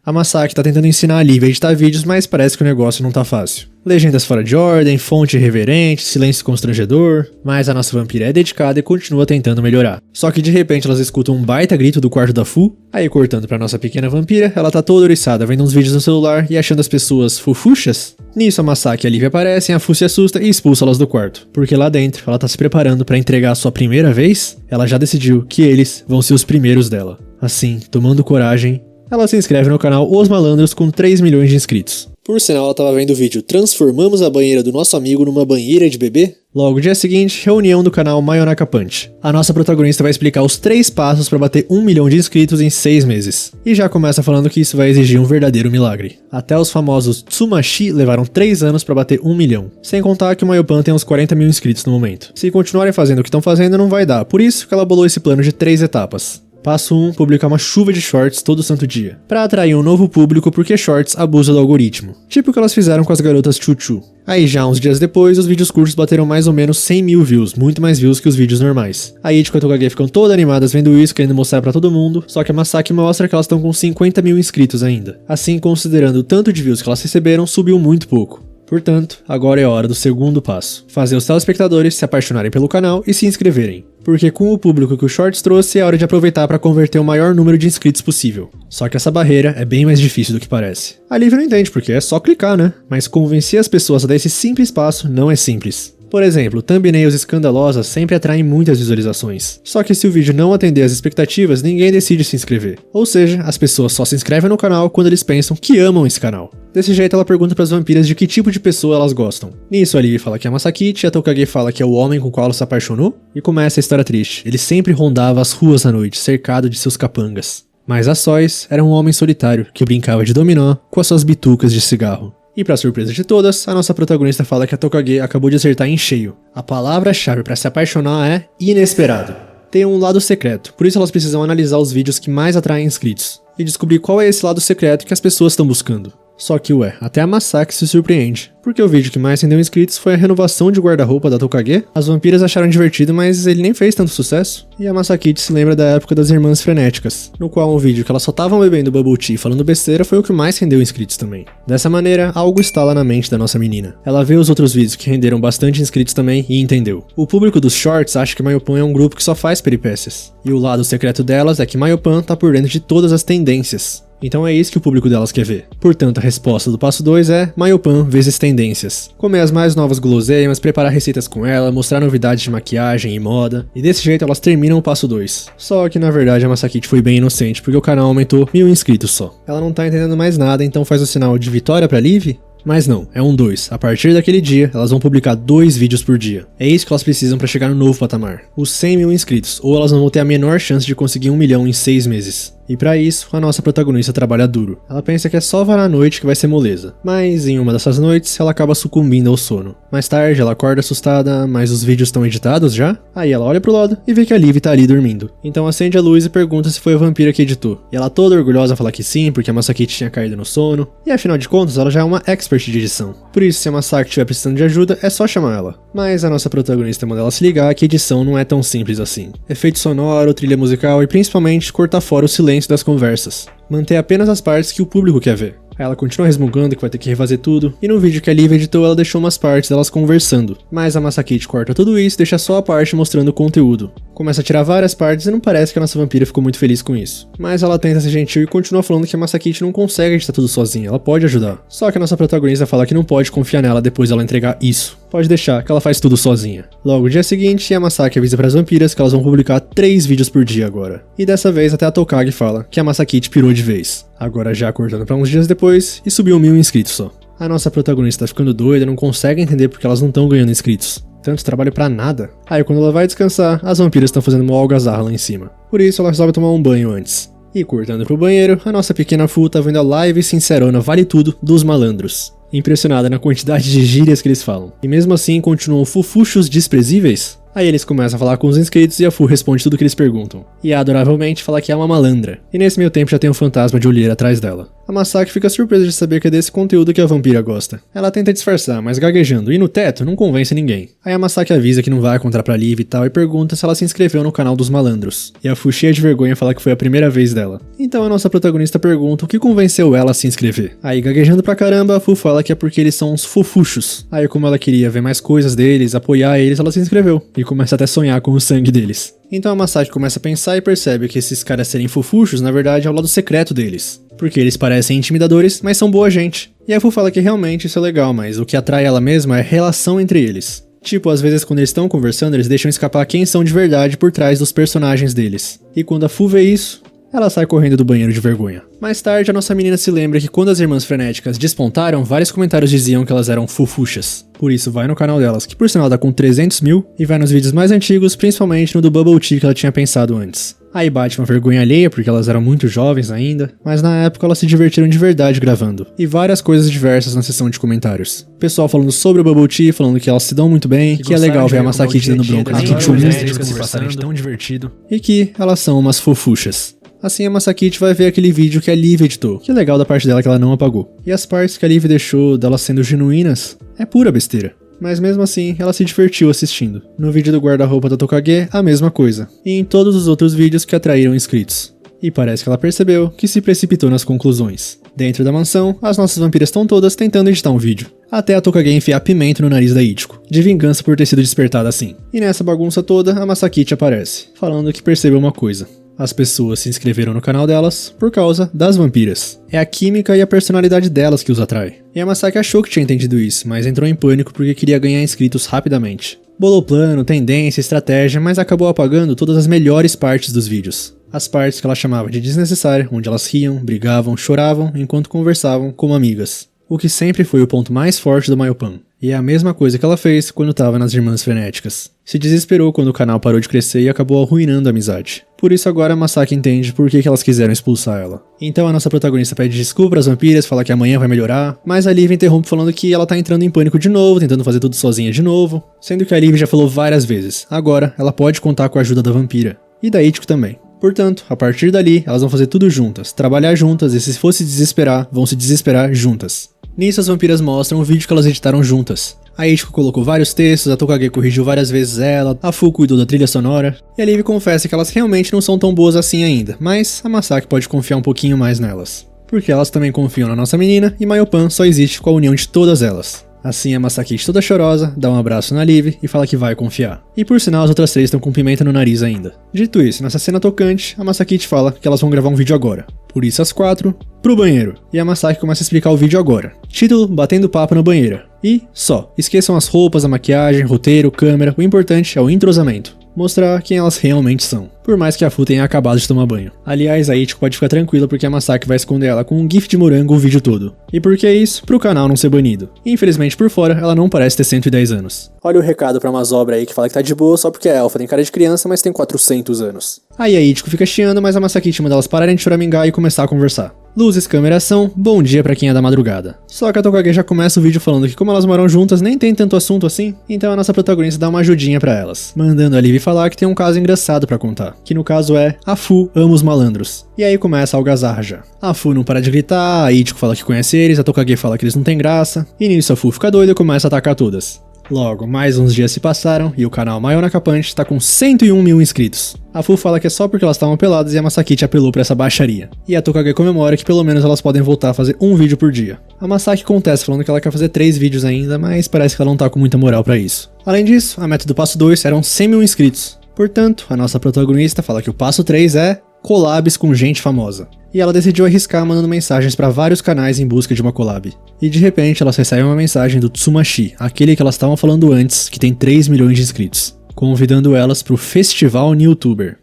A Masaki tá tentando ensinar a Liv a editar vídeos, mas parece que o negócio não tá fácil. Legendas fora de ordem, fonte irreverente, silêncio constrangedor, mas a nossa vampira é dedicada e continua tentando melhorar. Só que de repente elas escutam um baita grito do quarto da Fu, aí cortando pra nossa pequena vampira, ela tá toda oriçada vendo uns vídeos no celular e achando as pessoas fufuchas. Nisso a Masaki e a Liv aparecem, a Fu se assusta e expulsa elas do quarto, porque lá dentro ela tá se preparando pra entregar a sua primeira vez, ela já decidiu que eles vão ser os primeiros dela. Assim, tomando coragem, ela se inscreve no canal Os Malandros com 3 milhões de inscritos. Por sinal, ela tava vendo o vídeo Transformamos a banheira do nosso amigo numa banheira de bebê? Logo dia seguinte, reunião do canal Mayonaka Punch. A nossa protagonista vai explicar os 3 passos para bater 1 milhão de inscritos em 6 meses. E já começa falando que isso vai exigir um verdadeiro milagre. Até os famosos Tsumashi levaram 3 anos para bater 1 milhão. Sem contar que o Mayopan tem uns 40 mil inscritos no momento. Se continuarem fazendo o que estão fazendo, não vai dar. Por isso que ela bolou esse plano de 3 etapas. Passo 1, publicar uma chuva de shorts todo santo dia. Pra atrair um novo público porque shorts abusa do algoritmo. Tipo o que elas fizeram com as garotas Chuchu. Aí já uns dias depois, os vídeos curtos bateram mais ou menos 100 mil views, muito mais views que os vídeos normais. A Ichiko e a Tokage ficam todas animadas vendo isso, querendo mostrar pra todo mundo, só que a Masaki mostra que elas estão com 50 mil inscritos ainda. Assim, considerando o tanto de views que elas receberam, subiu muito pouco. Portanto, agora é a hora do segundo passo. Fazer os telespectadores se apaixonarem pelo canal e se inscreverem. Porque com o público que o Shorts trouxe, é hora de aproveitar para converter o maior número de inscritos possível. Só que essa barreira é bem mais difícil do que parece. A Liv não entende porque é só clicar, né? Mas convencer as pessoas a dar esse simples passo não é simples. Por exemplo, thumbnails escandalosas sempre atraem muitas visualizações. Só que se o vídeo não atender às expectativas, ninguém decide se inscrever. Ou seja, as pessoas só se inscrevem no canal quando eles pensam que amam esse canal. Desse jeito ela pergunta pras vampiras de que tipo de pessoa elas gostam. Nisso a Liv fala que é a Masakite, a Tokage fala que é o homem com o qual ela se apaixonou, e começa a história triste. Ele sempre rondava as ruas à noite, cercado de seus capangas. Mas a Sóis era um homem solitário, que brincava de dominó com as suas bitucas de cigarro. E pra surpresa de todas, a nossa protagonista fala que a Tokage acabou de acertar em cheio. A palavra-chave pra se apaixonar é inesperado. Tem um lado secreto, por isso elas precisam analisar os vídeos que mais atraem inscritos e descobrir qual é esse lado secreto que as pessoas estão buscando. Só que até a Masaki se surpreende, porque o vídeo que mais rendeu inscritos foi a renovação de guarda-roupa da Tokage. As vampiras acharam divertido, mas ele nem fez tanto sucesso. E a Masaki se lembra da época das Irmãs Frenéticas, no qual um vídeo que elas só estavam bebendo bubble tea e falando besteira foi o que mais rendeu inscritos também. Dessa maneira, algo estala na mente da nossa menina. Ela vê os outros vídeos que renderam bastante inscritos também e entendeu. O público dos shorts acha que Mayopan é um grupo que só faz peripécias. E o lado secreto delas é que Mayopan tá por dentro de todas as tendências. Então é isso que o público delas quer ver. Portanto, a resposta do passo 2 é Mayopan vezes tendências. Comer as mais novas guloseimas, preparar receitas com ela, mostrar novidades de maquiagem e moda. E desse jeito elas terminam o passo 2. Só que na verdade a Masaki foi bem inocente, porque o canal aumentou 1000 inscritos só. Ela não tá entendendo mais nada, então faz o sinal de vitória pra Liv. Mas não, é um 2. A partir daquele dia, elas vão publicar 2 vídeos por dia. É isso que elas precisam pra chegar no novo patamar. Os 100 mil inscritos, ou elas não vão ter a menor chance de conseguir 1 milhão em 6 meses. E pra isso, a nossa protagonista trabalha duro. Ela pensa que é só varar a noite que vai ser moleza. Mas em uma dessas noites, ela acaba sucumbindo ao sono. Mais tarde, ela acorda assustada, mas os vídeos estão editados já? Aí ela olha pro lado e vê que a Liv tá ali dormindo. Então acende a luz e pergunta se foi a vampira que editou. E ela toda orgulhosa fala que sim, porque a Masaki tinha caído no sono. E afinal de contas, ela já é uma expert de edição. Por isso, se a Masaki estiver precisando de ajuda, é só chamar ela. Mas a nossa protagonista manda ela se ligar que edição não é tão simples assim. Efeito sonoro, trilha musical e principalmente cortar fora o silêncio das conversas. Manter apenas as partes que o público quer ver. Aí ela continua resmungando que vai ter que refazer tudo, e no vídeo que a Liv editou ela deixou umas partes delas conversando. Mas a Masaki corta tudo isso e deixa só a parte mostrando o conteúdo. Começa a tirar várias partes e não parece que a nossa vampira ficou muito feliz com isso. Mas ela tenta ser gentil e continua falando que a Masaki não consegue editar tudo sozinha, ela pode ajudar. Só que a nossa protagonista fala que não pode confiar nela depois dela entregar isso. Pode deixar, que ela faz tudo sozinha. Logo no dia seguinte, a Masaki avisa para as vampiras que elas vão publicar 3 vídeos por dia agora. E dessa vez até a Tokage fala que a Masaki pirou de vez. Agora já cortando para uns dias depois e subiu 1000 inscritos só. A nossa protagonista tá ficando doida, não consegue entender porque elas não estão ganhando inscritos. Tanto trabalho pra nada. Aí quando ela vai descansar, as vampiras estão fazendo uma algazarra lá em cima. Por isso ela resolve tomar um banho antes. E cortando pro banheiro, a nossa pequena Fu tá vendo a live sincerona Vale Tudo dos Malandros. Impressionada na quantidade de gírias que eles falam. E mesmo assim continuam fofuchos desprezíveis? Aí eles começam a falar com os inscritos e a Fu responde tudo o que eles perguntam. E adoravelmente fala que é uma malandra. E nesse meio tempo já tem um fantasma de olheira atrás dela. A Masaki fica surpresa de saber que é desse conteúdo que a vampira gosta. Ela tenta disfarçar, mas gaguejando e no teto não convence ninguém. Aí a Masaki avisa que não vai contar pra Liv e tal e pergunta se ela se inscreveu no canal dos malandros. E a Fu, cheia de vergonha, fala que foi a primeira vez dela. Então a nossa protagonista pergunta o que convenceu ela a se inscrever. Aí gaguejando pra caramba, a Fu fala que é porque eles são uns fofuchos. Aí como ela queria ver mais coisas deles, apoiar eles, ela se inscreveu. E começa até a sonhar com o sangue deles. Então a Masaki começa a pensar e percebe que esses caras serem fofuchos, na verdade, é o lado secreto deles. Porque eles parecem intimidadores, mas são boa gente. E a Fu fala que realmente isso é legal, mas o que atrai ela mesma é a relação entre eles. Tipo, às vezes quando eles estão conversando, eles deixam escapar quem são de verdade por trás dos personagens deles. E quando a Fu vê isso, ela sai correndo do banheiro de vergonha. Mais tarde, a nossa menina se lembra que quando as Irmãs Frenéticas despontaram, vários comentários diziam que elas eram fofuchas. Por isso, vai no canal delas, que por sinal tá com 300 mil, e vai nos vídeos mais antigos, principalmente no do Bubble Tea que ela tinha pensado antes. Aí bate uma vergonha alheia, porque elas eram muito jovens ainda, mas na época elas se divertiram de verdade gravando. E várias coisas diversas na seção de comentários. Pessoal falando sobre o Bubble Tea, falando que elas se dando muito bem, que é legal ver a Masaki dando bronca nas Kitchunas, tão divertido. E que elas são umas fofuchas. Assim a Masaki vai ver aquele vídeo que a Liv editou, que é legal da parte dela que ela não apagou. E as partes que a Liv deixou delas sendo genuínas é pura besteira. Mas mesmo assim, ela se divertiu assistindo. No vídeo do guarda-roupa da Tokage, a mesma coisa. E em todos os outros vídeos que atraíram inscritos. E parece que ela percebeu que se precipitou nas conclusões. Dentro da mansão, as nossas vampiras estão todas tentando editar um vídeo. Até a Tokage enfiar pimenta no nariz da Ichiko, de vingança por ter sido despertada assim. E nessa bagunça toda, a Masaki aparece, falando que percebeu uma coisa. As pessoas se inscreveram no canal delas por causa das vampiras. É a química e a personalidade delas que os atrai. E a Masaki achou que tinha entendido isso, mas entrou em pânico porque queria ganhar inscritos rapidamente. Bolou plano, tendência, estratégia, mas acabou apagando todas as melhores partes dos vídeos. As partes que ela chamava de desnecessária, onde elas riam, brigavam, choravam, enquanto conversavam como amigas. O que sempre foi o ponto mais forte do Mayopan. E é a mesma coisa que ela fez quando estava nas Irmãs Frenéticas. Se desesperou quando o canal parou de crescer e acabou arruinando a amizade. Por isso agora a Masaki entende por que elas quiseram expulsar ela. Então a nossa protagonista pede desculpa às vampiras, fala que amanhã vai melhorar, mas a Liv interrompe falando que ela tá entrando em pânico de novo, tentando fazer tudo sozinha de novo, sendo que a Liv já falou várias vezes. Agora ela pode contar com a ajuda da vampira. E da Ichiko também. Portanto, a partir dali, elas vão fazer tudo juntas, trabalhar juntas e se fosse desesperar, vão se desesperar juntas. Nisso as vampiras mostram o vídeo que elas editaram juntas. A Ichiko colocou vários textos, a Tokage corrigiu várias vezes ela, a Fu cuidou da trilha sonora, e a Liv confessa que elas realmente não são tão boas assim ainda, mas a Masaki pode confiar um pouquinho mais nelas. Porque elas também confiam na nossa menina, e Mayopan só existe com a união de todas elas. Assim a Masaki toda chorosa, dá um abraço na Liv e fala que vai confiar. E por sinal as outras três estão com pimenta no nariz ainda. Dito isso, nessa cena tocante, a Masaki fala que elas vão gravar um vídeo agora. Por isso as quatro, pro banheiro. E a Masaki começa a explicar o vídeo agora. Título, batendo papo na banheira. E só, esqueçam as roupas, a maquiagem, roteiro, câmera, o importante é o entrosamento. Mostrar quem elas realmente são, por mais que a Fu tenha acabado de tomar banho. Aliás, a Ichiko pode ficar tranquila porque a Masaki vai esconder ela com um gif de morango o vídeo todo. E por que isso? Pro canal não ser banido. Infelizmente por fora, ela não parece ter 110 anos. Olha o recado pra Mazobra aí que fala que tá de boa só porque a elfa tem cara de criança, mas tem 400 anos. Aí a Ichiko fica chiando, mas a Masaki manda elas pararem de choramingar e começar a conversar. Luzes, câmera, ação, bom dia pra quem é da madrugada. Só que a Tokage já começa o vídeo falando que como elas moram juntas nem tem tanto assunto assim, então a nossa protagonista dá uma ajudinha pra elas, mandando a Liv falar que tem um caso engraçado pra contar, que no caso é a Fu ama os malandros. E aí começa a algazarra já. A Fu não para de gritar, a Ichiko fala que conhece eles, a Tokage fala que eles não têm graça, e nisso a Fu fica doida e começa a atacar todas. Logo, mais uns dias se passaram e o canal Mayona Capante tá com 101 mil inscritos. A Fu fala que é só porque elas estavam peladas e a Masaki apelou pra essa baixaria. E a Tokage comemora que pelo menos elas podem voltar a fazer um vídeo por dia. A Masaki contesta falando que ela quer fazer 3 vídeos ainda, mas parece que ela não tá com muita moral pra isso. Além disso, a meta do passo 2 eram 100 mil inscritos. Portanto, a nossa protagonista fala que o passo 3 é collabs com gente famosa. E ela decidiu arriscar mandando mensagens para vários canais em busca de uma collab. E de repente elas recebem uma mensagem do Tsumashi, aquele que elas estavam falando antes, que tem 3 milhões de inscritos, convidando elas pro Festival Newtuber.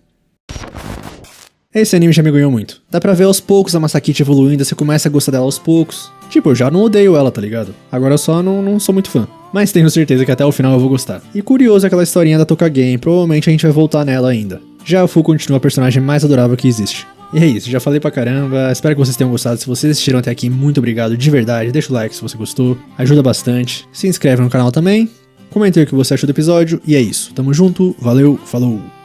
Esse anime já me ganhou muito. Dá pra ver aos poucos a Masaki evoluindo, você começa a gostar dela aos poucos. Tipo, eu já não odeio ela, tá ligado? Agora eu só não sou muito fã. Mas tenho certeza que até o final eu vou gostar. E curioso aquela historinha da Tokage, provavelmente a gente vai voltar nela ainda. Já a Fu continua a personagem mais adorável que existe. E é isso, já falei pra caramba, espero que vocês tenham gostado. Se vocês assistiram até aqui, muito obrigado de verdade. Deixa o like se você gostou, ajuda bastante. Se inscreve no canal também, comenta aí o que você achou do episódio. E é isso, tamo junto, valeu, falou!